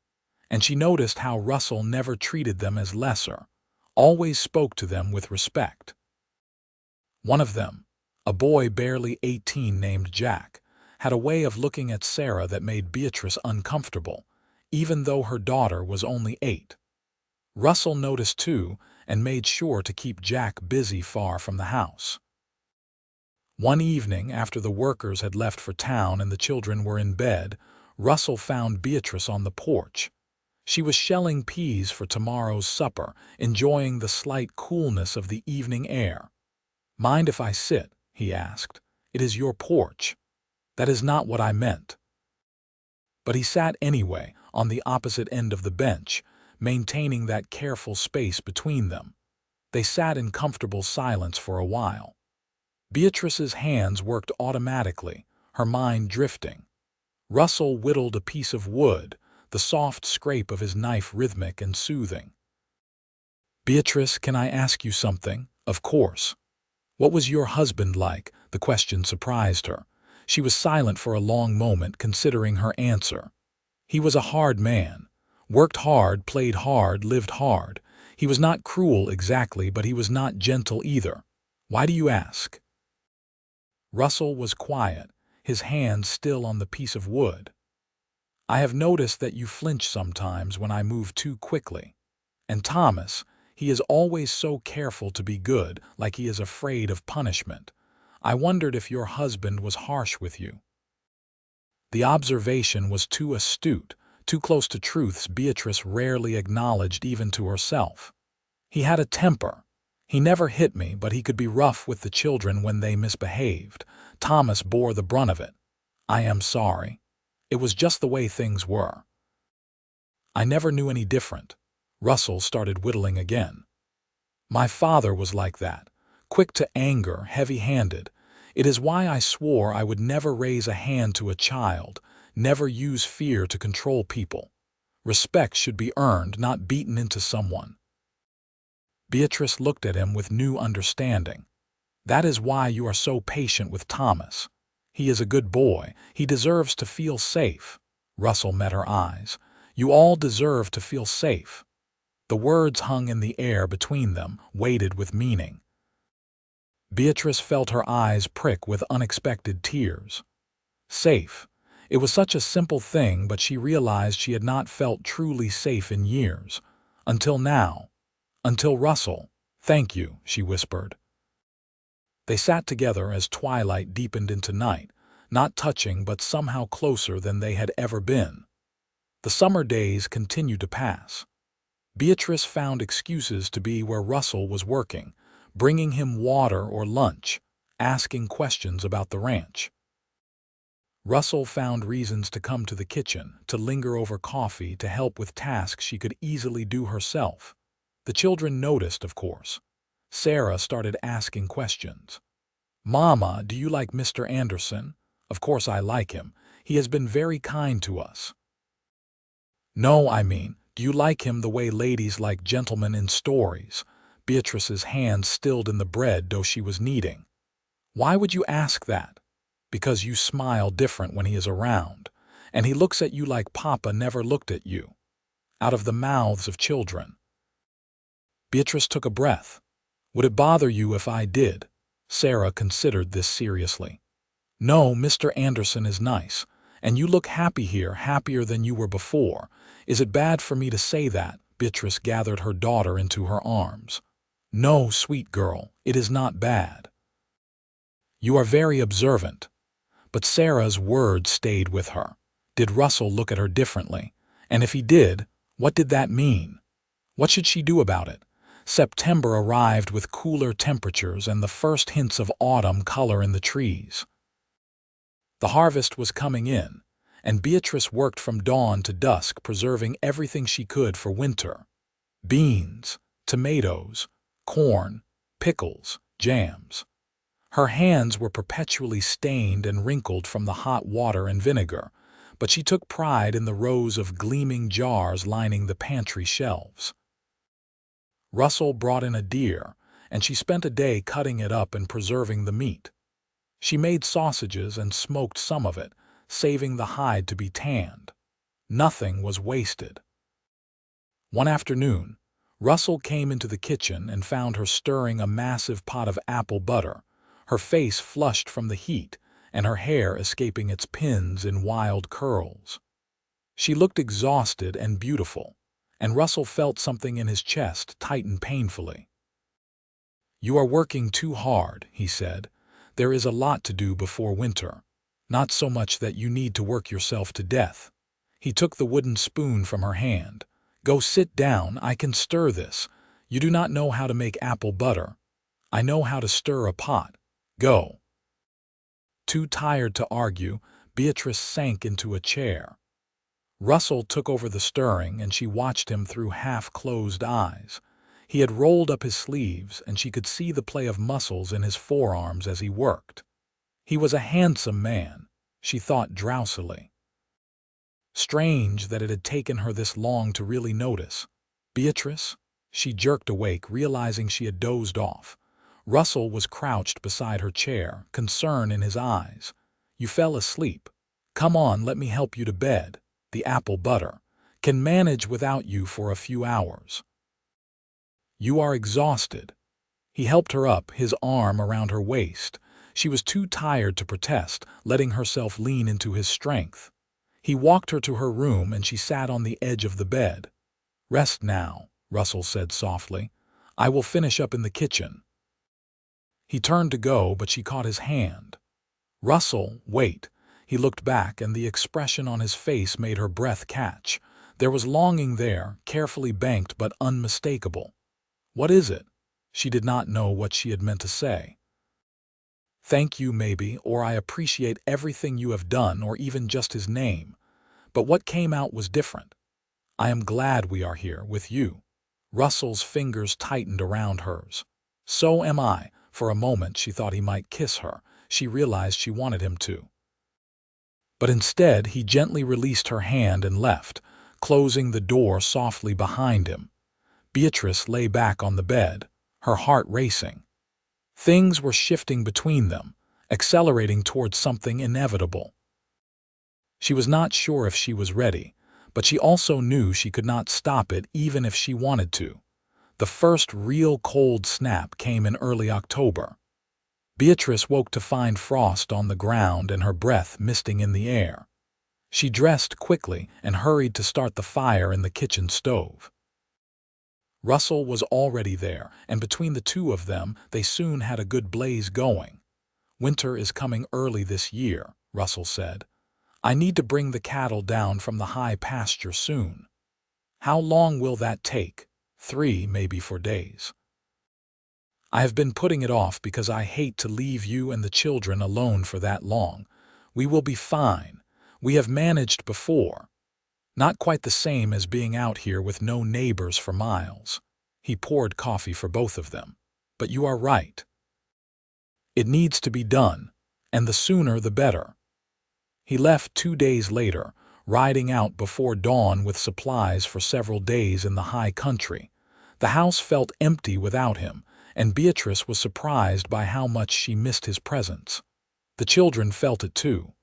and she noticed how Russell never treated them as lesser, always spoke to them with respect. One of them, a boy barely 18 named Jack, had a way of looking at Sarah that made Beatrice uncomfortable, even though her daughter was only 8. Russell noticed too and made sure to keep Jack busy far from the house. One evening, after the workers had left for town and the children were in bed, Russell found Beatrice on the porch. She was shelling peas for tomorrow's supper, enjoying the slight coolness of the evening air. "Mind if I sit?" he asked. "It is your porch." "That is not what I meant." But he sat anyway, on the opposite end of the bench, maintaining that careful space between them. They sat in comfortable silence for a while. Beatrice's hands worked automatically, her mind drifting. Russell whittled a piece of wood, the soft scrape of his knife rhythmic and soothing. "Beatrice, can I ask you something?" "Of course." "What was your husband like?" The question surprised her. She was silent for a long moment, considering her answer. "He was a hard man. Worked hard, played hard, lived hard. He was not cruel exactly, but he was not gentle either." "Why do you ask?" Russell was quiet, his hand still on the piece of wood. "I have noticed that you flinch sometimes when I move too quickly. And Thomas, he is always so careful to be good, like he is afraid of punishment. I wondered if your husband was harsh with you." The observation was too astute, too close to truths Beatrice rarely acknowledged even to herself. "He had a temper. He never hit me, but he could be rough with the children when they misbehaved. Thomas bore the brunt of it. I am sorry. It was just the way things were." "I never knew any different." Russell started whittling again. "My father was like that, quick to anger, heavy-handed. It is why I swore I would never raise a hand to a child, never use fear to control people. Respect should be earned, not beaten into someone." Beatrice looked at him with new understanding. "That is why you are so patient with Thomas. He is a good boy. He deserves to feel safe." Russell met her eyes. "You all deserve to feel safe." The words hung in the air between them, weighted with meaning. Beatrice felt her eyes prick with unexpected tears. Safe. It was such a simple thing, but she realized she had not felt truly safe in years. Until now. Until Russell. "Thank you," she whispered. They sat together as twilight deepened into night, not touching but somehow closer than they had ever been. The summer days continued to pass. Beatrice found excuses to be where Russell was working, bringing him water or lunch, asking questions about the ranch. Russell found reasons to come to the kitchen, to linger over coffee, to help with tasks she could easily do herself. The children noticed, of course. Sarah started asking questions. "Mama, do you like Mr. Anderson?" "Of course I like him. He has been very kind to us." "No, I mean, do you like him the way ladies like gentlemen in stories?" Beatrice's hand stilled in the bread dough she was kneading. "Why would you ask that?" "Because you smile different when he is around, and he looks at you like Papa never looked at you." Out of the mouths of children. Beatrice took a breath. "Would it bother you if I did?" Sarah considered this seriously. "No, Mr. Anderson is nice, and you look happy here, happier than you were before. Is it bad for me to say that?" Beatrice gathered her daughter into her arms. "No, sweet girl, it is not bad. You are very observant." But Sarah's words stayed with her. Did Russell look at her differently? And if he did, what did that mean? What should she do about it? September arrived with cooler temperatures and the first hints of autumn color in the trees. The harvest was coming in, and Beatrice worked from dawn to dusk, preserving everything she could for winter. Beans, tomatoes, corn, pickles, jams. Her hands were perpetually stained and wrinkled from the hot water and vinegar, but she took pride in the rows of gleaming jars lining the pantry shelves. Russell brought in a deer, and she spent a day cutting it up and preserving the meat. She made sausages and smoked some of it, saving the hide to be tanned. Nothing was wasted. One afternoon, Russell came into the kitchen and found her stirring a massive pot of apple butter, her face flushed from the heat and her hair escaping its pins in wild curls. She looked exhausted and beautiful, and Russell felt something in his chest tighten painfully. "You are working too hard," he said. "There is a lot to do before winter. Not so much that you need to work yourself to death." He took the wooden spoon from her hand. "Go sit down, I can stir this. You do not know how to make apple butter. I know how to stir a pot. Go." Too tired to argue, Beatrice sank into a chair. Russell took over the stirring, and she watched him through half-closed eyes. He had rolled up his sleeves, and she could see the play of muscles in his forearms as he worked. He was a handsome man, she thought drowsily. Strange that it had taken her this long to really notice. Beatrice? She jerked awake, realizing she had dozed off. Russell was crouched beside her chair, concern in his eyes. You fell asleep. Come on, let me help you to bed. The apple butter can manage without you for a few hours. You are exhausted. He helped her up, his arm around her waist. She was too tired to protest, letting herself lean into his strength. He walked her to her room and she sat on the edge of the bed. Rest now, Russell said softly. I will finish up in the kitchen. He turned to go, but she caught his hand. Russell, wait. He looked back, and the expression on his face made her breath catch. There was longing there, carefully banked but unmistakable. What is it? She did not know what she had meant to say. Thank you, maybe, or I appreciate everything you have done, or even just his name. But what came out was different. I am glad we are here, with you. Russell's fingers tightened around hers. So am I. For a moment she thought he might kiss her. She realized she wanted him to. But instead he gently released her hand and left, closing the door softly behind him. Beatrice lay back on the bed, her heart racing. Things were shifting between them, accelerating towards something inevitable. She was not sure if she was ready, but she also knew she could not stop it even if she wanted to. The first real cold snap came in early October. Beatrice woke to find frost on the ground and her breath misting in the air. She dressed quickly and hurried to start the fire in the kitchen stove. Russell was already there, and between the two of them, they soon had a good blaze going. Winter is coming early this year, Russell said. I need to bring the cattle down from the high pasture soon. How long will that take? 3, maybe 4 days. I have been putting it off because I hate to leave you and the children alone for that long. We will be fine. We have managed before. Not quite the same as being out here with no neighbors for miles. He poured coffee for both of them. But you are right. It needs to be done, and the sooner the better. He left 2 days later, riding out before dawn with supplies for several days in the high country. The house felt empty without him, and Beatrice was surprised by how much she missed his presence. The children felt it too.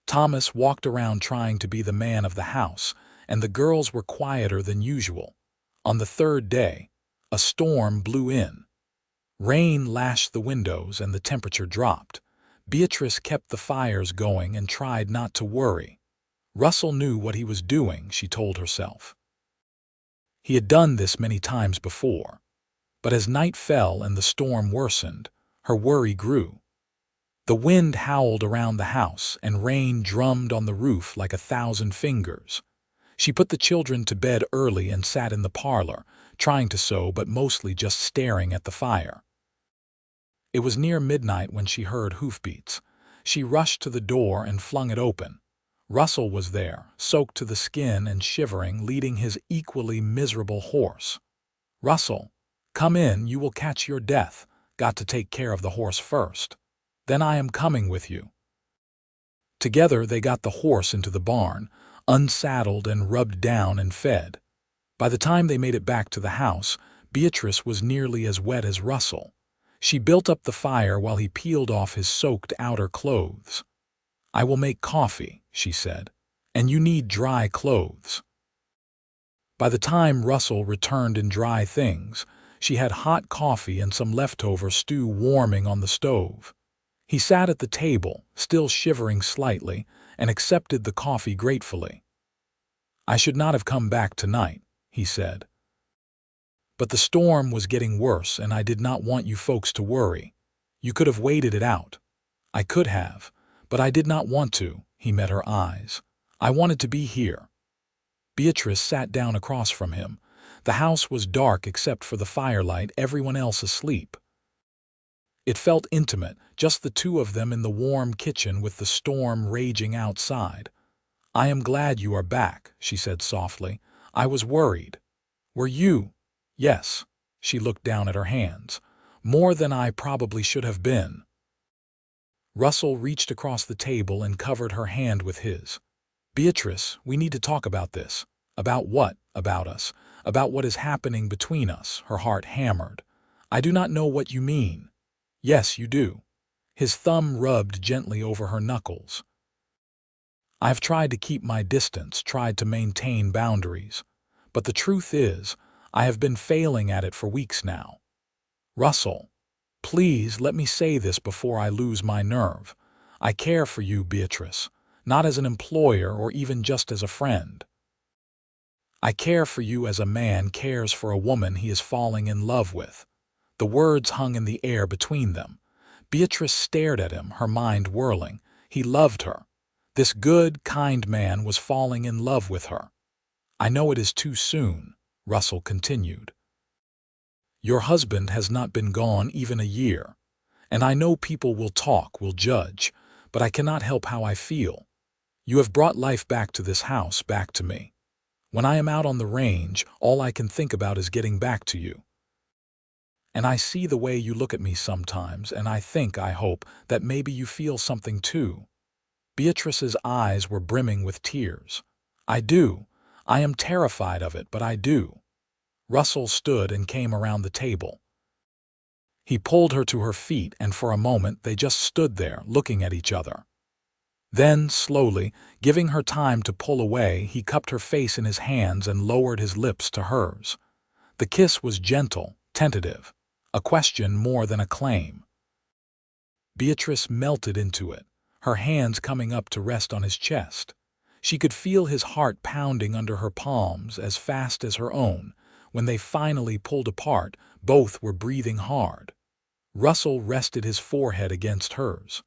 Thomas walked around trying to be the man of the house, and the girls were quieter than usual. On the 3rd day, a storm blew in. Rain lashed the windows and the temperature dropped. Beatrice kept the fires going and tried not to worry. Russell knew what he was doing, she told herself. He had done this many times before. But as night fell and the storm worsened, her worry grew. The wind howled around the house and rain drummed on the roof like 1,000 fingers. She put the children to bed early and sat in the parlor, trying to sew but mostly just staring at the fire. It was near midnight when she heard hoofbeats. She rushed to the door and flung it open. Russell was there, soaked to the skin and shivering, leading his equally miserable horse. Russell, come in, you will catch your death. Got to take care of the horse first. Then I am coming with you. Together they got the horse into the barn, unsaddled and rubbed down and fed. By the time they made it back to the house, Beatrice was nearly as wet as Russell. She built up the fire while he peeled off his soaked outer clothes. I will make coffee, she said, and you need dry clothes. By the time Russell returned in dry things, she had hot coffee and some leftover stew warming on the stove. He sat at the table, still shivering slightly, and accepted the coffee gratefully. I should not have come back tonight, he said. But the storm was getting worse and I did not want you folks to worry. You could have waited it out. I could have, but I did not want to, he met her eyes. I wanted to be here. Beatrice sat down across from him. The house was dark except for the firelight, everyone else asleep. It felt intimate, just the two of them in the warm kitchen with the storm raging outside. I am glad you are back, she said softly. I was worried. Were you? Yes. She looked down at her hands. More than I probably should have been. Russell reached across the table and covered her hand with his. Beatrice, we need to talk about this. About what? About us. About what is happening between us, her heart hammered. I do not know what you mean. Yes, you do. His thumb rubbed gently over her knuckles. I've tried to keep my distance, tried to maintain boundaries. But the truth is, I have been failing at it for weeks now. Russell, please let me say this before I lose my nerve. I care for you, Beatrice, not as an employer or even just as a friend. I care for you as a man cares for a woman he is falling in love with. The words hung in the air between them. Beatrice stared at him, her mind whirling. He loved her. This good, kind man was falling in love with her. I know it is too soon, Russell continued. Your husband has not been gone even a year, and I know people will talk, will judge, but I cannot help how I feel. You have brought life back to this house, back to me. When I am out on the range, all I can think about is getting back to you. And I see the way you look at me sometimes, and I hope, that maybe you feel something too. Beatrice's eyes were brimming with tears. I do. I am terrified of it, but I do. Russell stood and came around the table. He pulled her to her feet, and for a moment they just stood there, looking at each other. Then, slowly, giving her time to pull away, he cupped her face in his hands and lowered his lips to hers. The kiss was gentle, tentative, a question more than a claim. Beatrice melted into it, her hands coming up to rest on his chest. She could feel his heart pounding under her palms as fast as her own. When they finally pulled apart, both were breathing hard. Russell rested his forehead against hers.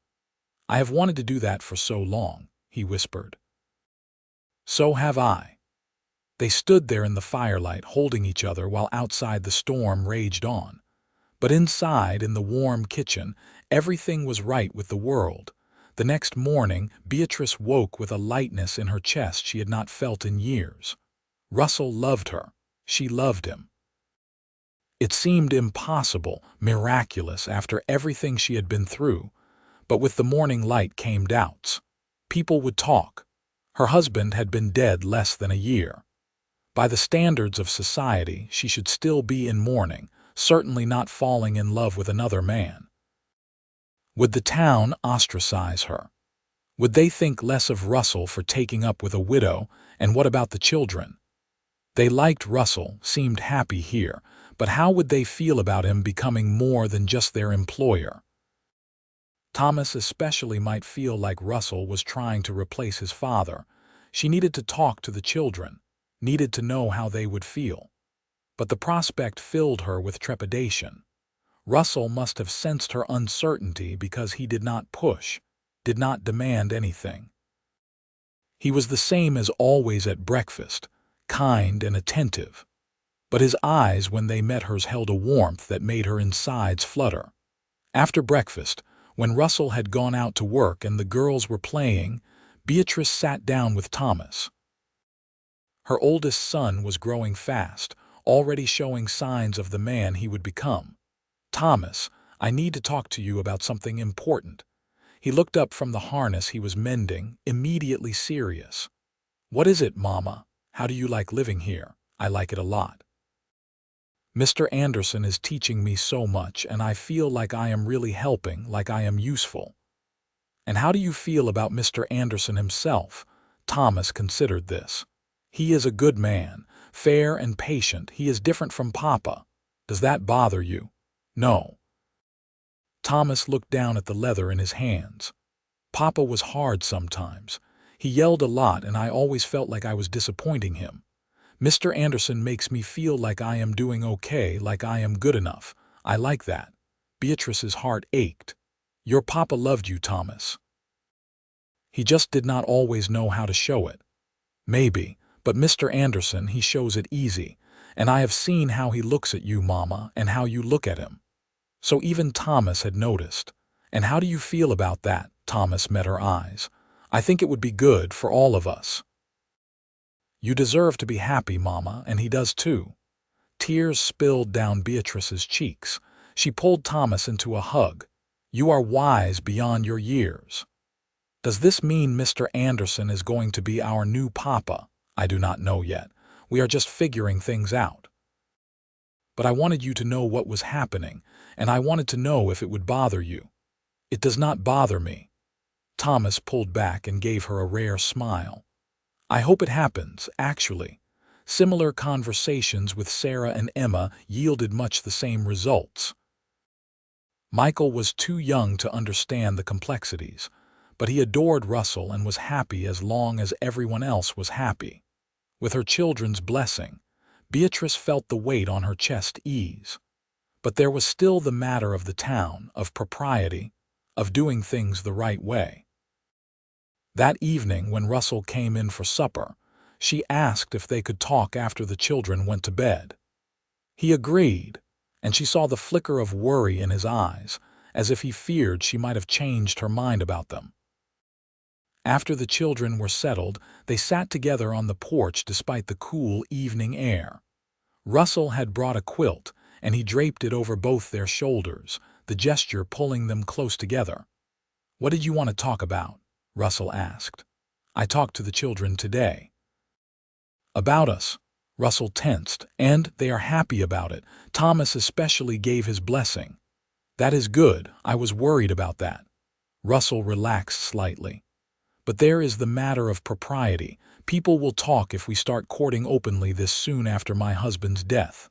I have wanted to do that for so long, he whispered. So have I. They stood there in the firelight, holding each other while outside the storm raged on. But inside, in the warm kitchen, everything was right with the world. The next morning, Beatrice woke with a lightness in her chest she had not felt in years. Russell loved her. She loved him. It seemed impossible, miraculous after everything she had been through. But with the morning light came doubts. People would talk. Her husband had been dead less than a year. By the standards of society, she should still be in mourning, certainly not falling in love with another man. Would the town ostracize her? Would they think less of Russell for taking up with a widow, and what about the children? They liked Russell, seemed happy here, but how would they feel about him becoming more than just their employer? Thomas especially might feel like Russell was trying to replace his father. She needed to talk to the children, needed to know how they would feel. But the prospect filled her with trepidation. Russell must have sensed her uncertainty because he did not push, did not demand anything. He was the same as always at breakfast, kind and attentive. But his eyes, when they met hers, held a warmth that made her insides flutter. After breakfast, when Russell had gone out to work and the girls were playing, Beatrice sat down with Thomas. Her oldest son was growing fast, already showing signs of the man he would become. Thomas, I need to talk to you about something important. He looked up from the harness he was mending, immediately serious. What is it, Mama? How do you like living here? I like it a lot. Mr. Anderson is teaching me so much, and I feel like I am really helping, like I am useful. And how do you feel about Mr. Anderson himself? Thomas considered this. He is a good man, fair and patient. He is different from Papa. Does that bother you? No. Thomas looked down at the leather in his hands. Papa was hard sometimes. He yelled a lot, and I always felt like I was disappointing him. Mr. Anderson makes me feel like I am doing okay, like I am good enough. I like that. Beatrice's heart ached. Your papa loved you, Thomas. He just did not always know how to show it. Maybe, but Mr. Anderson, he shows it easy, and I have seen how he looks at you, Mama, and how you look at him. So even Thomas had noticed. And how do you feel about that? Thomas met her eyes. I think it would be good for all of us. You deserve to be happy, Mama, and he does too. Tears spilled down Beatrice's cheeks. She pulled Thomas into a hug. You are wise beyond your years. Does this mean Mr. Anderson is going to be our new papa? I do not know yet. We are just figuring things out. But I wanted you to know what was happening, and I wanted to know if it would bother you. It does not bother me. Thomas pulled back and gave her a rare smile. I hope it happens, actually. Similar conversations with Sarah and Emma yielded much the same results. Michael was too young to understand the complexities, but he adored Russell and was happy as long as everyone else was happy. With her children's blessing, Beatrice felt the weight on her chest ease. But there was still the matter of the town, of propriety, of doing things the right way. That evening, when Russell came in for supper, she asked if they could talk after the children went to bed. He agreed, and she saw the flicker of worry in his eyes, as if he feared she might have changed her mind about them. After the children were settled, they sat together on the porch despite the cool evening air. Russell had brought a quilt, and he draped it over both their shoulders, the gesture pulling them close together. "What did you want to talk about?" Russell asked. "I talked to the children today." "About us." Russell tensed, "and they are happy about it. Thomas especially gave his blessing." "That is good. I was worried about that." Russell relaxed slightly. "But there is the matter of propriety. People will talk if we start courting openly this soon after my husband's death."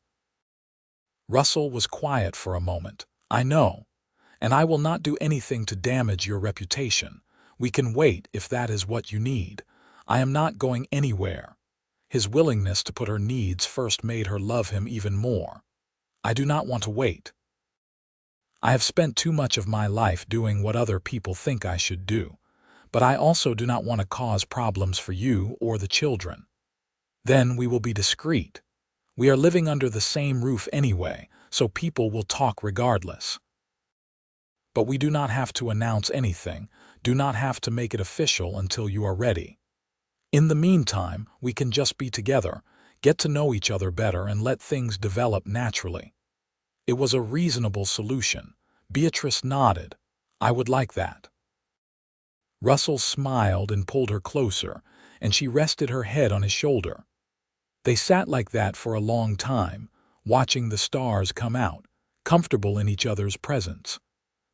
Russell was quiet for a moment. "I know, and I will not do anything to damage your reputation. We can wait if that is what you need. I am not going anywhere." His willingness to put her needs first made her love him even more. "I do not want to wait. I have spent too much of my life doing what other people think I should do. But I also do not want to cause problems for you or the children. Then we will be discreet. We are living under the same roof anyway, so people will talk regardless. But we do not have to announce anything, do not have to make it official until you are ready. In the meantime, we can just be together, get to know each other better, and let things develop naturally." It was a reasonable solution. Beatrice nodded. "I would like that." Russell smiled and pulled her closer, and she rested her head on his shoulder. They sat like that for a long time, watching the stars come out, comfortable in each other's presence.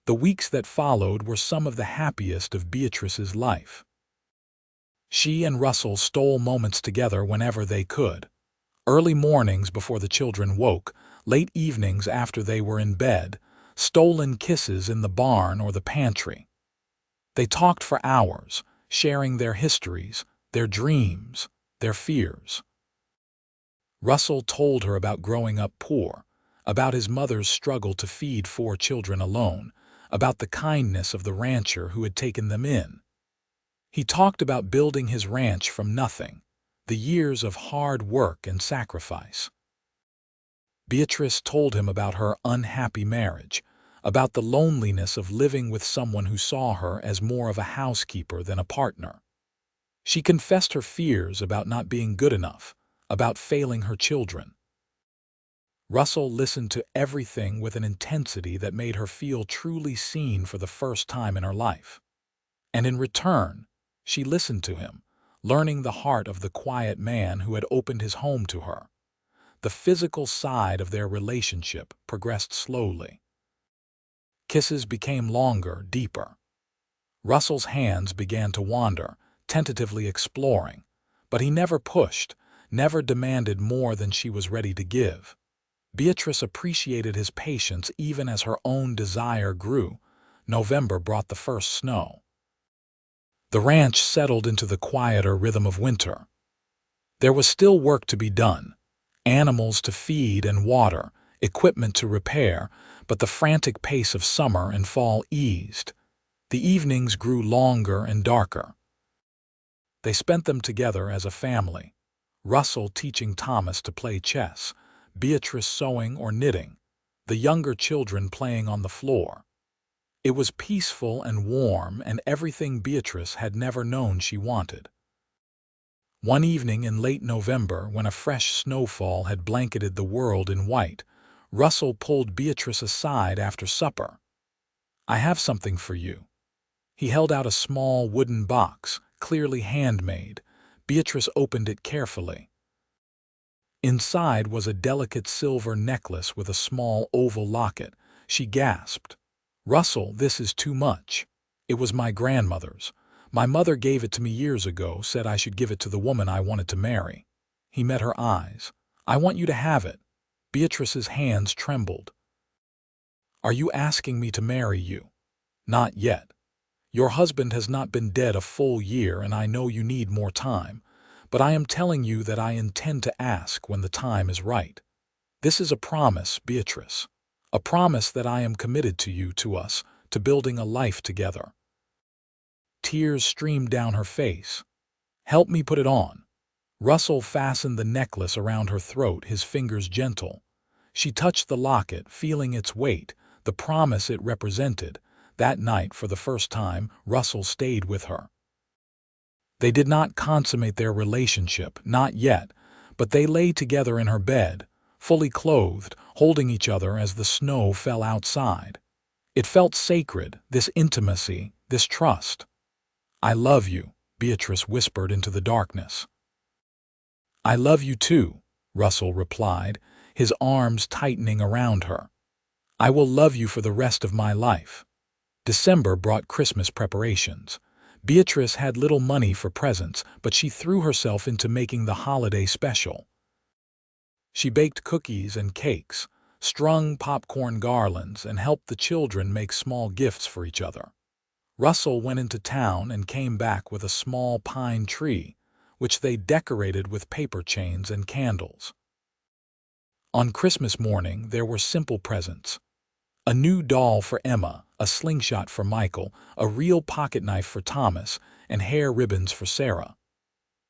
The weeks that followed were some of the happiest of Beatrice's life. She and Russell stole moments together whenever they could. Early mornings before the children woke, late evenings after they were in bed, stolen kisses in the barn or the pantry. They talked for hours, sharing their histories, their dreams, their fears. Russell told her about growing up poor, about his mother's struggle to feed 4 children alone, about the kindness of the rancher who had taken them in. He talked about building his ranch from nothing, the years of hard work and sacrifice. Beatrice told him about her unhappy marriage, about the loneliness of living with someone who saw her as more of a housekeeper than a partner. She confessed her fears about not being good enough, about failing her children. Russell listened to everything with an intensity that made her feel truly seen for the first time in her life. And in return, she listened to him, learning the heart of the quiet man who had opened his home to her. The physical side of their relationship progressed slowly. Kisses became longer, deeper. Russell's hands began to wander, tentatively exploring, but he never pushed, never demanded more than she was ready to give. Beatrice appreciated his patience even as her own desire grew. November brought the first snow. The ranch settled into the quieter rhythm of winter. There was still work to be done, animals to feed and water, equipment to repair, but the frantic pace of summer and fall eased. The evenings grew longer and darker. They spent them together as a family, Russell teaching Thomas to play chess, Beatrice sewing or knitting, the younger children playing on the floor. It was peaceful and warm, and everything Beatrice had never known she wanted. One evening in late November, when a fresh snowfall had blanketed the world in white, Russell pulled Beatrice aside after supper. "I have something for you." He held out a small wooden box, clearly handmade. Beatrice opened it carefully. Inside was a delicate silver necklace with a small oval locket. She gasped. "Russell, this is too much. It was my grandmother's. My mother gave it to me years ago, said I should give it to the woman I wanted to marry." He met her eyes. "I want you to have it." Beatrice's hands trembled. "Are you asking me to marry you?" "Not yet. Your husband has not been dead a full year, and I know you need more time. But I am telling you that I intend to ask when the time is right. This is a promise, Beatrice. A promise that I am committed to you, to us, to building a life together." Tears streamed down her face. "Help me put it on." Russell fastened the necklace around her throat, his fingers gentle. She touched the locket, feeling its weight, the promise it represented. That night, for the first time, Russell stayed with her. They did not consummate their relationship, not yet, but they lay together in her bed, fully clothed, holding each other as the snow fell outside. It felt sacred, this intimacy, this trust. "I love you," Beatrice whispered into the darkness. "I love you too," Russell replied, his arms tightening around her. "I will love you for the rest of my life." December brought Christmas preparations. Beatrice had little money for presents, but she threw herself into making the holiday special. She baked cookies and cakes, strung popcorn garlands, and helped the children make small gifts for each other. Russell went into town and came back with a small pine tree, which they decorated with paper chains and candles. On Christmas morning, there were simple presents. A new doll for Emma, a slingshot for Michael, a real pocketknife for Thomas, and hair ribbons for Sarah.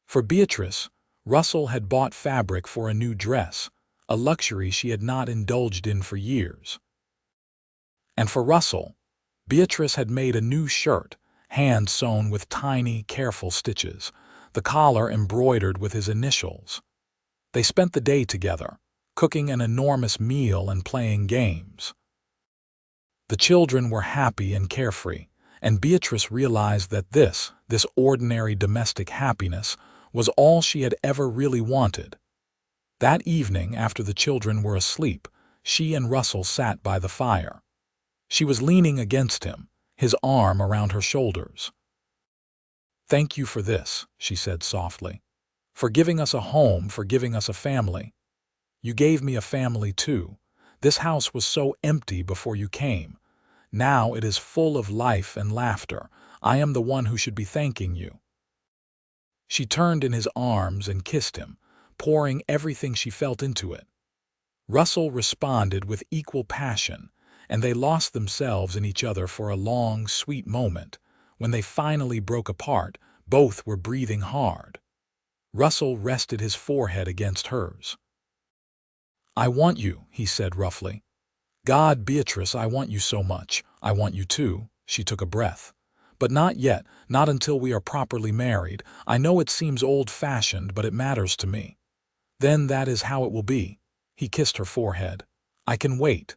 For Beatrice, Russell had bought fabric for a new dress, a luxury she had not indulged in for years. And for Russell, Beatrice had made a new shirt, hand-sewn with tiny, careful stitches, the collar embroidered with his initials. They spent the day together, cooking an enormous meal and playing games. The children were happy and carefree, and Beatrice realized that this ordinary domestic happiness, was all she had ever really wanted. That evening, after the children were asleep, she and Russell sat by the fire. She was leaning against him, his arm around her shoulders. "Thank you for this," she said softly. "For giving us a home, for giving us a family. You gave me a family too. This house was so empty before you came. Now it is full of life and laughter. I am the one who should be thanking you." She turned in his arms and kissed him, pouring everything she felt into it. Russell responded with equal passion, and they lost themselves in each other for a long, sweet moment. When they finally broke apart, both were breathing hard. Russell rested his forehead against hers. "I want you," he said roughly. "God, Beatrice, I want you so much. I want you too." She took a breath. "But not yet, not until we are properly married. I know it seems old-fashioned, but it matters to me." "Then that is how it will be." He kissed her forehead. "I can wait."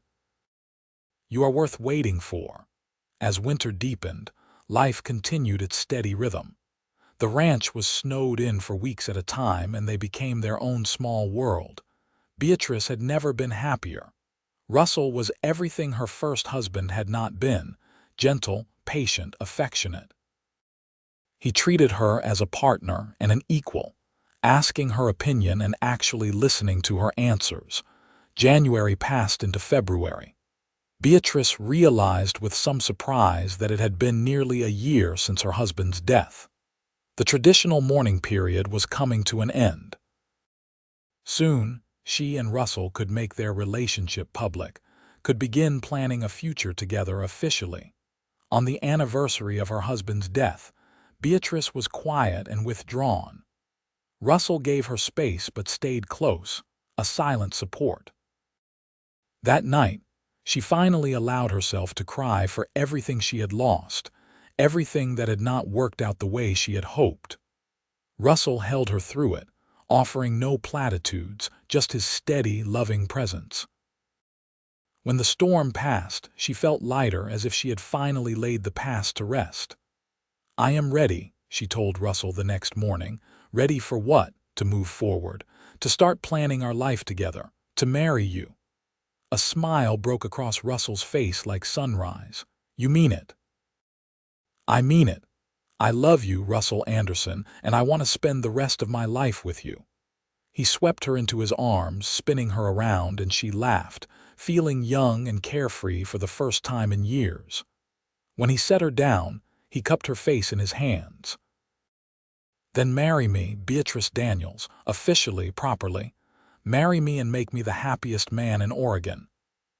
"You are worth waiting for." As winter deepened, life continued its steady rhythm. The ranch was snowed in for weeks at a time, and they became their own small world. Beatrice had never been happier. Russell was everything her first husband had not been: gentle, patient, affectionate. He treated her as a partner and an equal, asking her opinion and actually listening to her answers. January passed into February. Beatrice realized with some surprise that it had been nearly a year since her husband's death. The traditional mourning period was coming to an end. Soon, she and Russell could make their relationship public, could begin planning a future together officially. On the anniversary of her husband's death, Beatrice was quiet and withdrawn. Russell gave her space but stayed close, a silent support. That night, she finally allowed herself to cry for everything she had lost, everything that had not worked out the way she had hoped. Russell held her through it, offering no platitudes, just his steady, loving presence. When the storm passed, she felt lighter, as if she had finally laid the past to rest. "I am ready," she told Russell the next morning. "Ready for what? To move forward, to start planning our life together, to marry you." A smile broke across Russell's face like sunrise. "You mean it?" "I mean it. I love you, Russell Anderson, and I want to spend the rest of my life with you." He swept her into his arms, spinning her around, and she laughed, feeling young and carefree for the first time in years. When he set her down, he cupped her face in his hands. "Then marry me, Beatrice Daniels, officially, properly. Marry me and make me the happiest man in Oregon."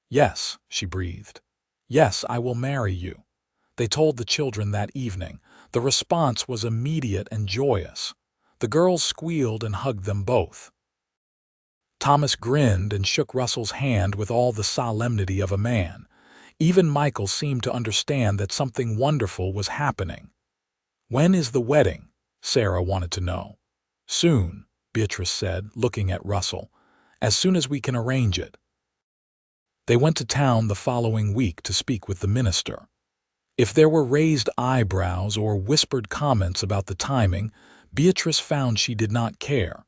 "Yes," she breathed. "Yes, I will marry you." They told the children that evening. The response was immediate and joyous. The girls squealed and hugged them both. Thomas grinned and shook Russell's hand with all the solemnity of a man. Even Michael seemed to understand that something wonderful was happening. "When is the wedding?" Sarah wanted to know. "Soon," Beatrice said, looking at Russell. "As soon as we can arrange it." They went to town the following week to speak with the minister. If there were raised eyebrows or whispered comments about the timing, Beatrice found she did not care.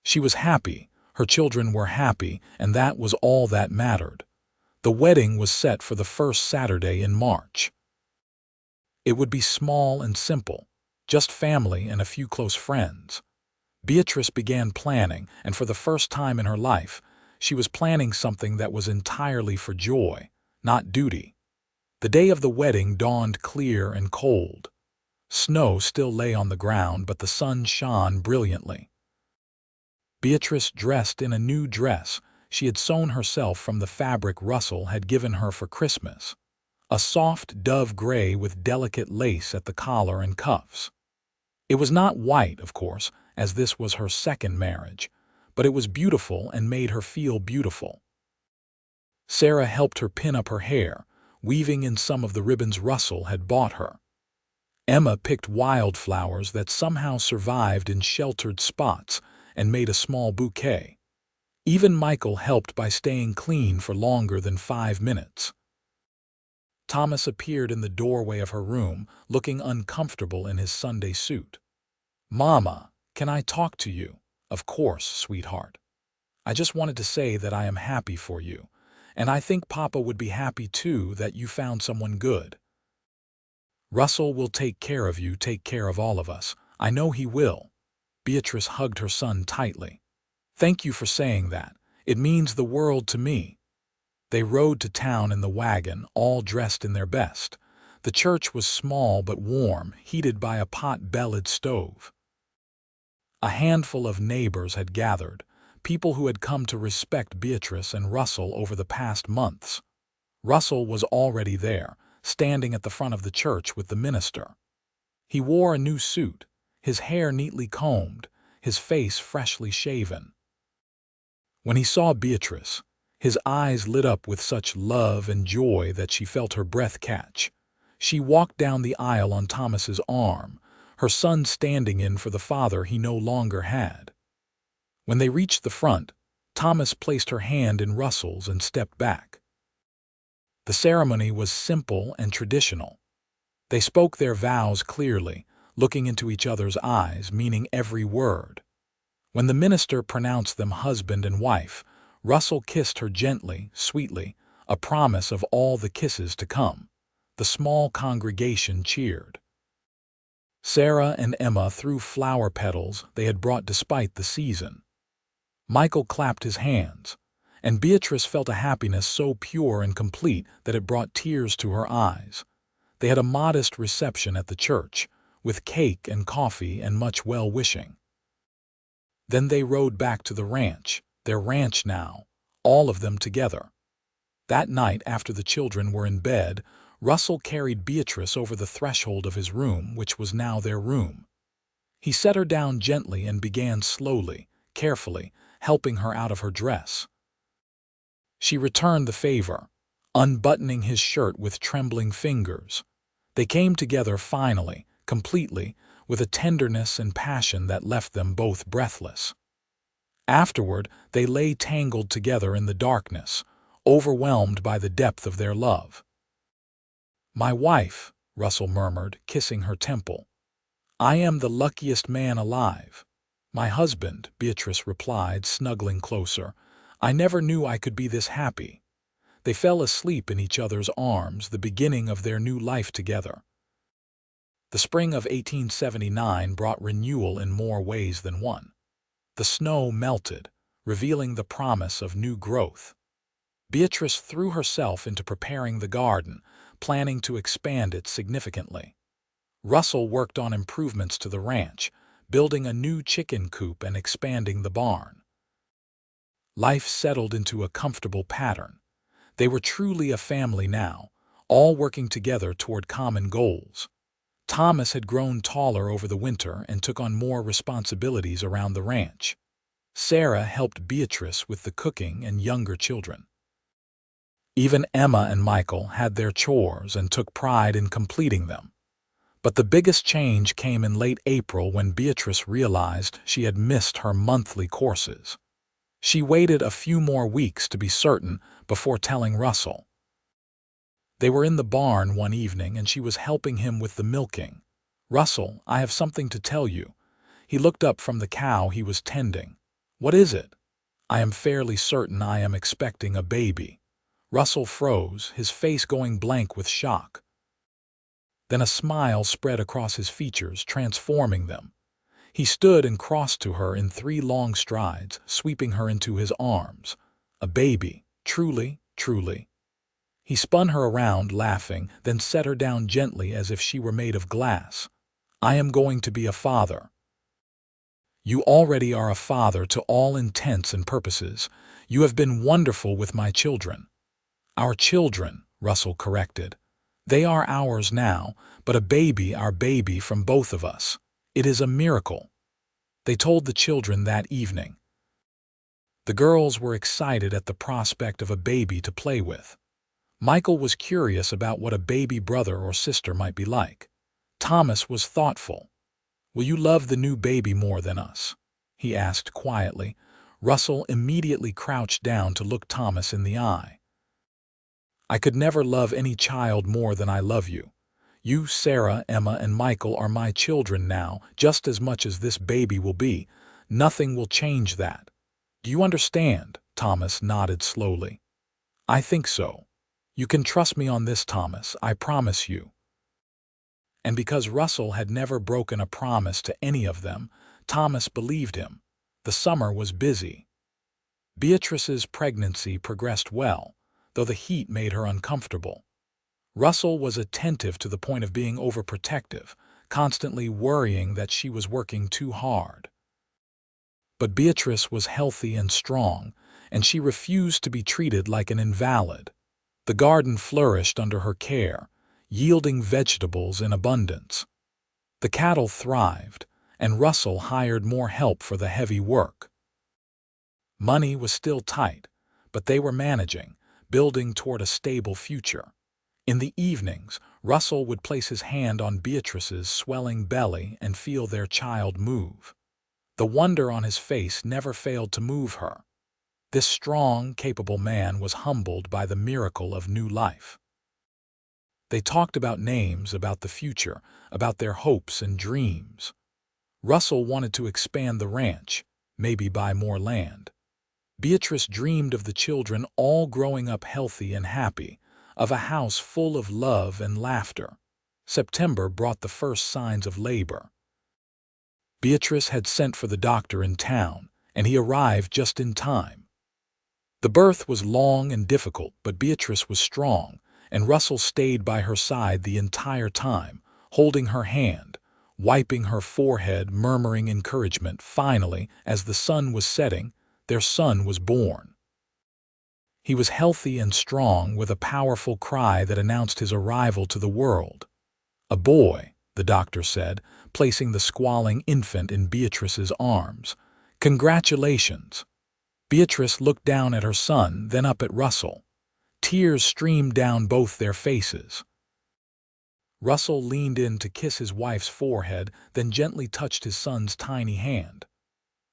She was happy, her children were happy, and that was all that mattered. The wedding was set for the first Saturday in March. It would be small and simple, just family and a few close friends. Beatrice began planning, and for the first time in her life, she was planning something that was entirely for joy, not duty. The day of the wedding dawned clear and cold. Snow still lay on the ground, but the sun shone brilliantly. Beatrice dressed in a new dress she had sewn herself from the fabric Russell had given her for Christmas. A soft dove gray with delicate lace at the collar and cuffs. It was not white, of course, as this was her second marriage, but it was beautiful and made her feel beautiful. Sarah helped her pin up her hair, weaving in some of the ribbons Russell had bought her. Emma picked wildflowers that somehow survived in sheltered spots and made a small bouquet. Even Michael helped by staying clean for longer than 5 minutes. Thomas appeared in the doorway of her room, looking uncomfortable in his Sunday suit. "Mama, can I talk to you?" "Of course, sweetheart. I just wanted to say that I am happy for you. And I think Papa would be happy too that you found someone good. Russell will take care of you, take care of all of us. I know he will." Beatrice hugged her son tightly. "Thank you for saying that. It means the world to me." They rode to town in the wagon, all dressed in their best. The church was small but warm, heated by a pot-bellied stove. A handful of neighbors had gathered, people who had come to respect Beatrice and Russell over the past months. Russell was already there, standing at the front of the church with the minister. He wore a new suit, his hair neatly combed, his face freshly shaven. When he saw Beatrice, his eyes lit up with such love and joy that she felt her breath catch. She walked down the aisle on Thomas's arm, her son standing in for the father he no longer had. When they reached the front, Thomas placed her hand in Russell's and stepped back. The ceremony was simple and traditional. They spoke their vows clearly, looking into each other's eyes, meaning every word. When the minister pronounced them husband and wife, Russell kissed her gently, sweetly, a promise of all the kisses to come. The small congregation cheered. Sarah and Emma threw flower petals they had brought despite the season. Michael clapped his hands, and Beatrice felt a happiness so pure and complete that it brought tears to her eyes. They had a modest reception at the church, with cake and coffee and much well-wishing. Then they rode back to the ranch, their ranch now, all of them together. That night, after the children were in bed, Russell carried Beatrice over the threshold of his room, which was now their room. He set her down gently and began slowly, carefully, helping her out of her dress. She returned the favor, unbuttoning his shirt with trembling fingers. They came together finally, completely, with a tenderness and passion that left them both breathless. Afterward, they lay tangled together in the darkness, overwhelmed by the depth of their love. "My wife," Russell murmured, kissing her temple. "I am the luckiest man alive." "My husband," Beatrice replied, snuggling closer. "I never knew I could be this happy." They fell asleep in each other's arms, the beginning of their new life together. The spring of 1879 brought renewal in more ways than one. The snow melted, revealing the promise of new growth. Beatrice threw herself into preparing the garden, planning to expand it significantly. Russell worked on improvements to the ranch, building a new chicken coop and expanding the barn. Life settled into a comfortable pattern. They were truly a family now, all working together toward common goals. Thomas had grown taller over the winter and took on more responsibilities around the ranch. Sarah helped Beatrice with the cooking and younger children. Even Emma and Michael had their chores and took pride in completing them. But the biggest change came in late April when Beatrice realized she had missed her monthly courses. She waited a few more weeks to be certain before telling Russell. They were in the barn one evening and she was helping him with the milking. "Russell, I have something to tell you." He looked up from the cow he was tending. "What is it?" "I am fairly certain I am expecting a baby." Russell froze, his face going blank with shock. Then a smile spread across his features, transforming them. He stood and crossed to her in 3 long strides, sweeping her into his arms. "A baby, truly, truly." He spun her around, laughing, then set her down gently as if she were made of glass. "I am going to be a father." "You already are a father to all intents and purposes. You have been wonderful with my children." "Our children," Russell corrected. "They are ours now, but a baby our baby from both of us. It is a miracle." They told the children that evening. The girls were excited at the prospect of a baby to play with. Michael was curious about what a baby brother or sister might be like. Thomas was thoughtful. "Will you love the new baby more than us?" he asked quietly. Russell immediately crouched down to look Thomas in the eye. "I could never love any child more than I love you. You, Sarah, Emma, and Michael are my children now, just as much as this baby will be. Nothing will change that. Do you understand?" Thomas nodded slowly. "I think so. You can trust me on this, Thomas, I promise you." And because Russell had never broken a promise to any of them, Thomas believed him. The summer was busy. Beatrice's pregnancy progressed well, though the heat made her uncomfortable. Russell was attentive to the point of being overprotective, constantly worrying that she was working too hard. But Beatrice was healthy and strong, and she refused to be treated like an invalid. The garden flourished under her care, yielding vegetables in abundance. The cattle thrived, and Russell hired more help for the heavy work. Money was still tight, but they were managing, building toward a stable future. In the evenings, Russell would place his hand on Beatrice's swelling belly and feel their child move. The wonder on his face never failed to move her. This strong, capable man was humbled by the miracle of new life. They talked about names, about the future, about their hopes and dreams. Russell wanted to expand the ranch, maybe buy more land. Beatrice dreamed of the children all growing up healthy and happy, of a house full of love and laughter. September brought the first signs of labor. Beatrice had sent for the doctor in town, and he arrived just in time. The birth was long and difficult, but Beatrice was strong, and Russell stayed by her side the entire time, holding her hand, wiping her forehead, murmuring encouragement. Finally, as the sun was setting, their son was born. He was healthy and strong, with a powerful cry that announced his arrival to the world. "A boy," the doctor said, placing the squalling infant in Beatrice's arms. "Congratulations." Beatrice looked down at her son, then up at Russell. Tears streamed down both their faces. Russell leaned in to kiss his wife's forehead, then gently touched his son's tiny hand.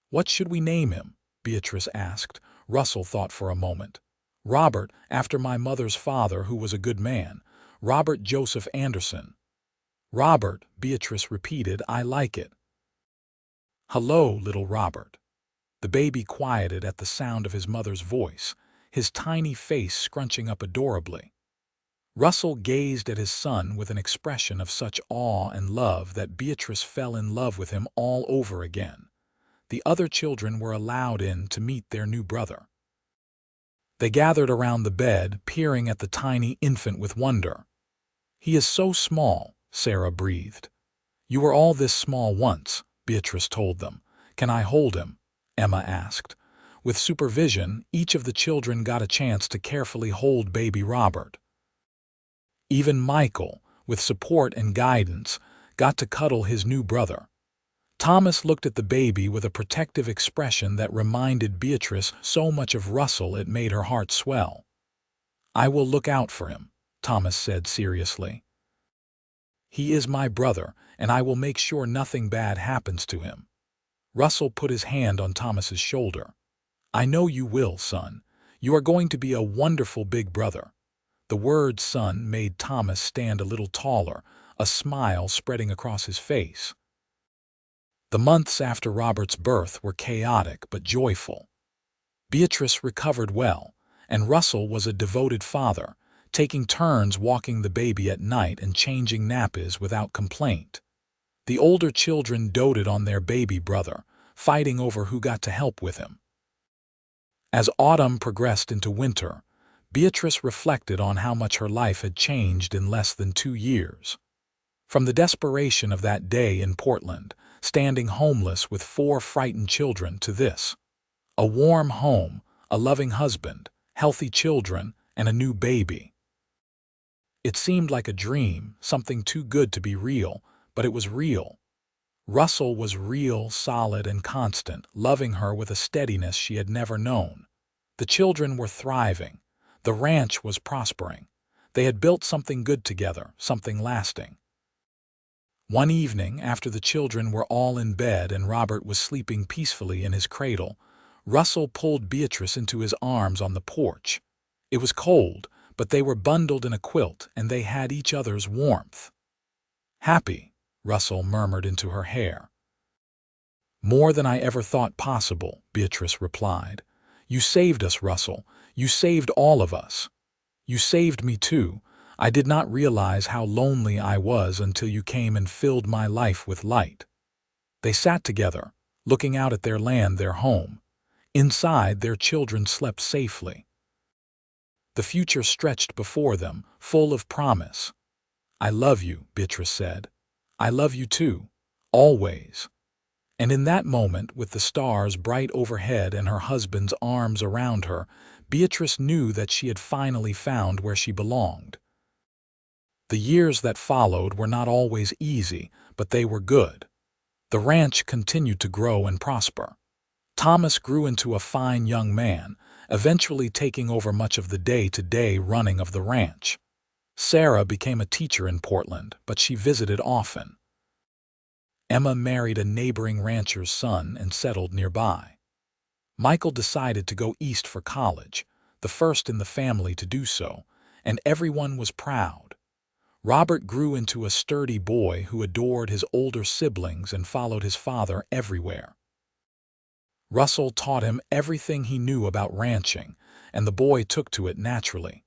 "What should we name him?" Beatrice asked. Russell thought for a moment. "Robert, after my mother's father, who was a good man. Robert Joseph Anderson." Robert, Beatrice repeated, I like it. Hello, little Robert. The baby quieted at the sound of his mother's voice, his tiny face scrunching up adorably. Russell gazed at his son with an expression of such awe and love that Beatrice fell in love with him all over again. The other children were allowed in to meet their new brother. They gathered around the bed, peering at the tiny infant with wonder. He is so small, Sarah breathed. You were all this small once, Beatrice told them. Can I hold him? Emma asked. With supervision, each of the children got a chance to carefully hold baby Robert. Even Michael, with support and guidance, got to cuddle his new brother. Thomas looked at the baby with a protective expression that reminded Beatrice so much of Russell it made her heart swell. I will look out for him, Thomas said seriously. He is my brother, and I will make sure nothing bad happens to him. Russell put his hand on Thomas's shoulder. I know you will, son. You are going to be a wonderful big brother. The word son made Thomas stand a little taller, a smile spreading across his face. The months after Robert's birth were chaotic but joyful. Beatrice recovered well, and Russell was a devoted father, taking turns walking the baby at night and changing nappies without complaint. The older children doted on their baby brother, fighting over who got to help with him. As autumn progressed into winter, Beatrice reflected on how much her life had changed in less than 2 years. From the desperation of that day in Portland, standing homeless with 4 frightened children, to this: a warm home, a loving husband, healthy children, and a new baby. It seemed like a dream, something too good to be real, but it was real. Russell was real, solid, and constant, loving her with a steadiness she had never known. The children were thriving. The ranch was prospering. They had built something good together, something lasting. One evening, after the children were all in bed and Robert was sleeping peacefully in his cradle, Russell pulled Beatrice into his arms on the porch. It was cold, but they were bundled in a quilt and they had each other's warmth. Happy, Russell murmured into her hair. More than I ever thought possible, Beatrice replied. You saved us, Russell. You saved all of us. You saved me too. I did not realize how lonely I was until you came and filled my life with light. They sat together, looking out at their land, their home. Inside, their children slept safely. The future stretched before them, full of promise. I love you, Beatrice said. I love you too, always. And in that moment, with the stars bright overhead and her husband's arms around her, Beatrice knew that she had finally found where she belonged. The years that followed were not always easy, but they were good. The ranch continued to grow and prosper. Thomas grew into a fine young man, eventually taking over much of the day-to-day running of the ranch. Sarah became a teacher in Portland, but she visited often. Emma married a neighboring rancher's son and settled nearby. Michael decided to go east for college, the first in the family to do so, and everyone was proud. Robert grew into a sturdy boy who adored his older siblings and followed his father everywhere. Russell taught him everything he knew about ranching, and the boy took to it naturally.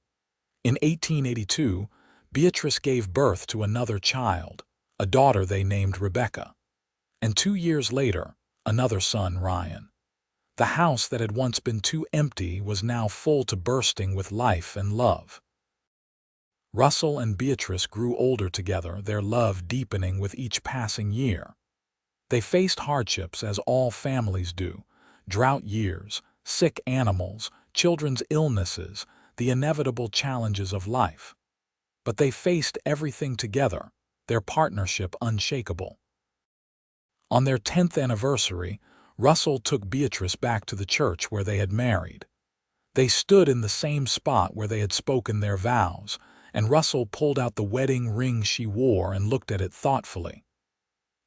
In 1882, Beatrice gave birth to another child, a daughter they named Rebecca. And 2 years later, another son, Ryan. The house that had once been too empty was now full to bursting with life and love. Russell and Beatrice grew older together, their love deepening with each passing year. They faced hardships as all families do: drought years, sick animals, children's illnesses, the inevitable challenges of life. But they faced everything together, their partnership unshakable. On their 10th anniversary, Russell took Beatrice back to the church where they had married. They stood in the same spot where they had spoken their vows, and Russell pulled out the wedding ring she wore and looked at it thoughtfully.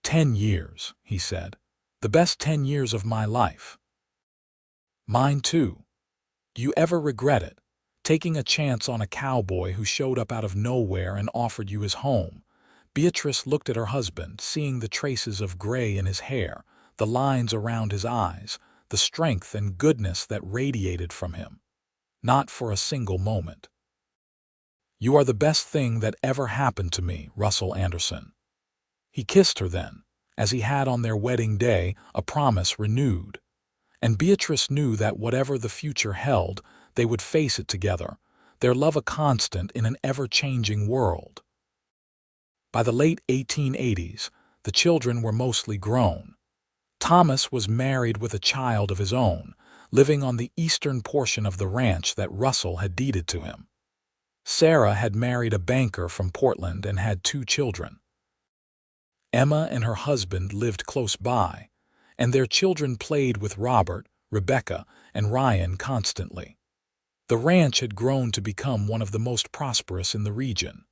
10 years, he said. The best 10 years of my life. Mine too. Do you ever regret it? Taking a chance on a cowboy who showed up out of nowhere and offered you his home? Beatrice looked at her husband, seeing the traces of gray in his hair, the lines around his eyes, the strength and goodness that radiated from him. Not for a single moment. "You are the best thing that ever happened to me, Russell Anderson." He kissed her then, as he had on their wedding day, a promise renewed. And Beatrice knew that whatever the future held, they would face it together, their love a constant in an ever-changing world. By the late 1880s, the children were mostly grown. Thomas was married with a child of his own, living on the eastern portion of the ranch that Russell had deeded to him. Sarah had married a banker from Portland and had 2 children. Emma and her husband lived close by, and their children played with Robert, Rebecca, and Ryan constantly. The ranch had grown to become one of the most prosperous in the region.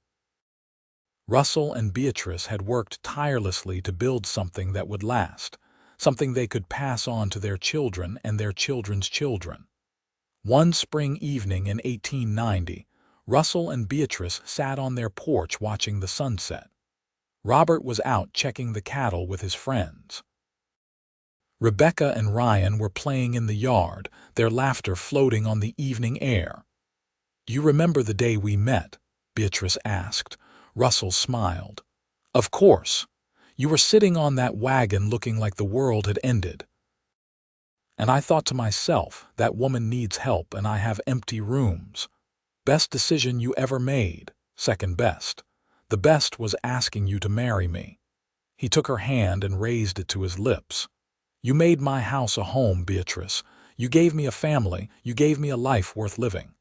Russell and Beatrice had worked tirelessly to build something that would last, something they could pass on to their children and their children's children. One spring evening in 1890, Russell and Beatrice sat on their porch watching the sunset. Robert was out checking the cattle with his friends. Rebecca and Ryan were playing in the yard, their laughter floating on the evening air. "Do you remember the day we met?" Beatrice asked. Russell smiled. "Of course. You were sitting on that wagon looking like the world had ended. And I thought to myself, that woman needs help and I have empty rooms. Best decision you ever made, second best. The best was asking you to marry me." He took her hand and raised it to his lips. "You made my house a home, Beatrice. You gave me a family. You gave me a life worth living."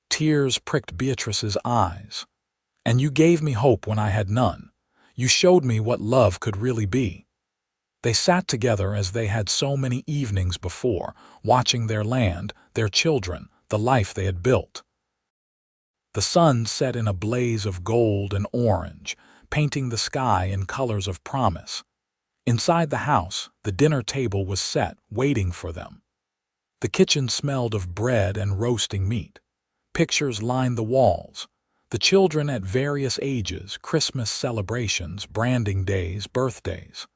Tears pricked Beatrice's eyes. "And you gave me hope when I had none. You showed me what love could really be." They sat together as they had so many evenings before, watching their land, their children, the life they had built. The sun set in a blaze of gold and orange, painting the sky in colors of promise. Inside the house, the dinner table was set, waiting for them. The kitchen smelled of bread and roasting meat. Pictures lined the walls. The children at various ages, Christmas celebrations, branding days, birthdays.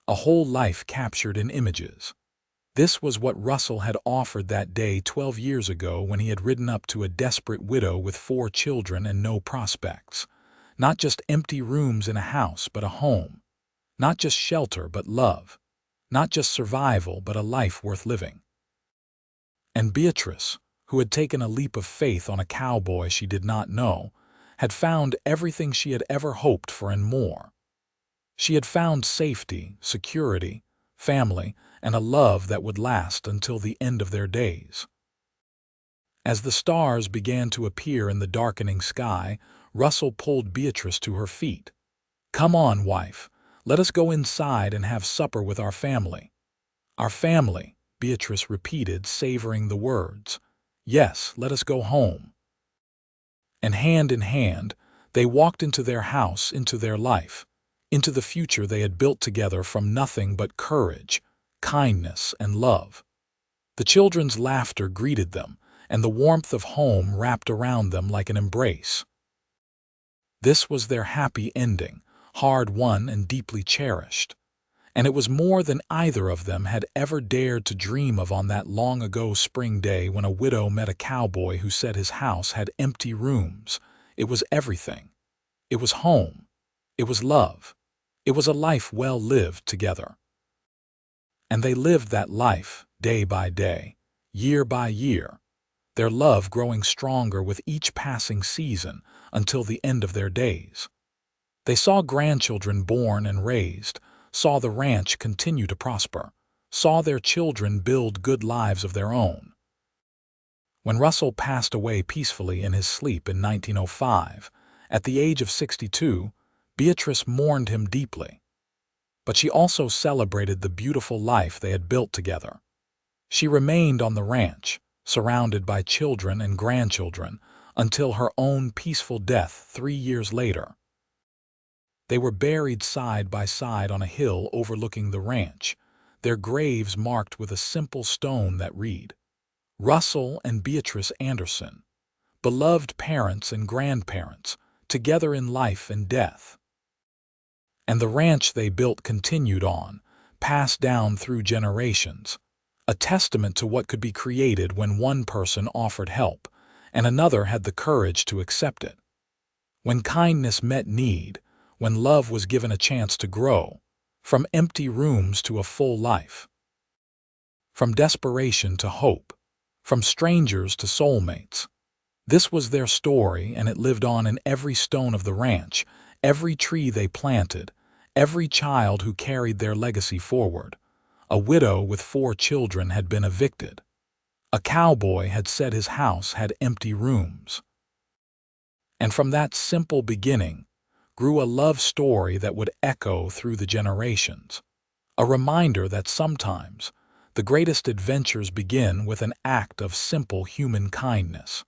A whole life captured in images. This was what Russell had offered that day 12 years ago when he had ridden up to a desperate widow with 4 children and no prospects. Not just empty rooms in a house, but a home. Not just shelter, but love. Not just survival, but a life worth living. And Beatrice, who had taken a leap of faith on a cowboy she did not know, had found everything she had ever hoped for and more. She had found safety, security, family, and a love that would last until the end of their days. As the stars began to appear in the darkening sky, Russell pulled Beatrice to her feet. "Come on, wife. Let us go inside and have supper with our family." "Our family," Beatrice repeated, savoring the words. "Yes, let us go home." And hand in hand, they walked into their house, into their life, into the future they had built together from nothing but courage, kindness, and love. The children's laughter greeted them, and the warmth of home wrapped around them like an embrace. This was their happy ending, hard-won and deeply cherished. And it was more than either of them had ever dared to dream of on that long-ago spring day when a widow met a cowboy who said his house had empty rooms. It was everything. It was home. It was love. It was a life well lived together. And they lived that life, day by day, year by year, their love growing stronger with each passing season until the end of their days. They saw grandchildren born and raised, saw the ranch continue to prosper, saw their children build good lives of their own. When Russell passed away peacefully in his sleep in 1905, at the age of 62, Beatrice mourned him deeply. But she also celebrated the beautiful life they had built together. She remained on the ranch, surrounded by children and grandchildren, until her own peaceful death 3 years later. They were buried side by side on a hill overlooking the ranch, their graves marked with a simple stone that read, "Russell and Beatrice Anderson, beloved parents and grandparents, together in life and death. And the ranch they built continued on, passed down through generations, a testament to what could be created when one person offered help and another had the courage to accept it. When kindness met need, when love was given a chance to grow, from empty rooms to a full life. From desperation to hope, from strangers to soulmates. This was their story, and it lived on in every stone of the ranch, every tree they planted, every child who carried their legacy forward. A widow with 4 children had been evicted. A cowboy had said his house had empty rooms. And from that simple beginning grew a love story that would echo through the generations. A reminder that sometimes the greatest adventures begin with an act of simple human kindness.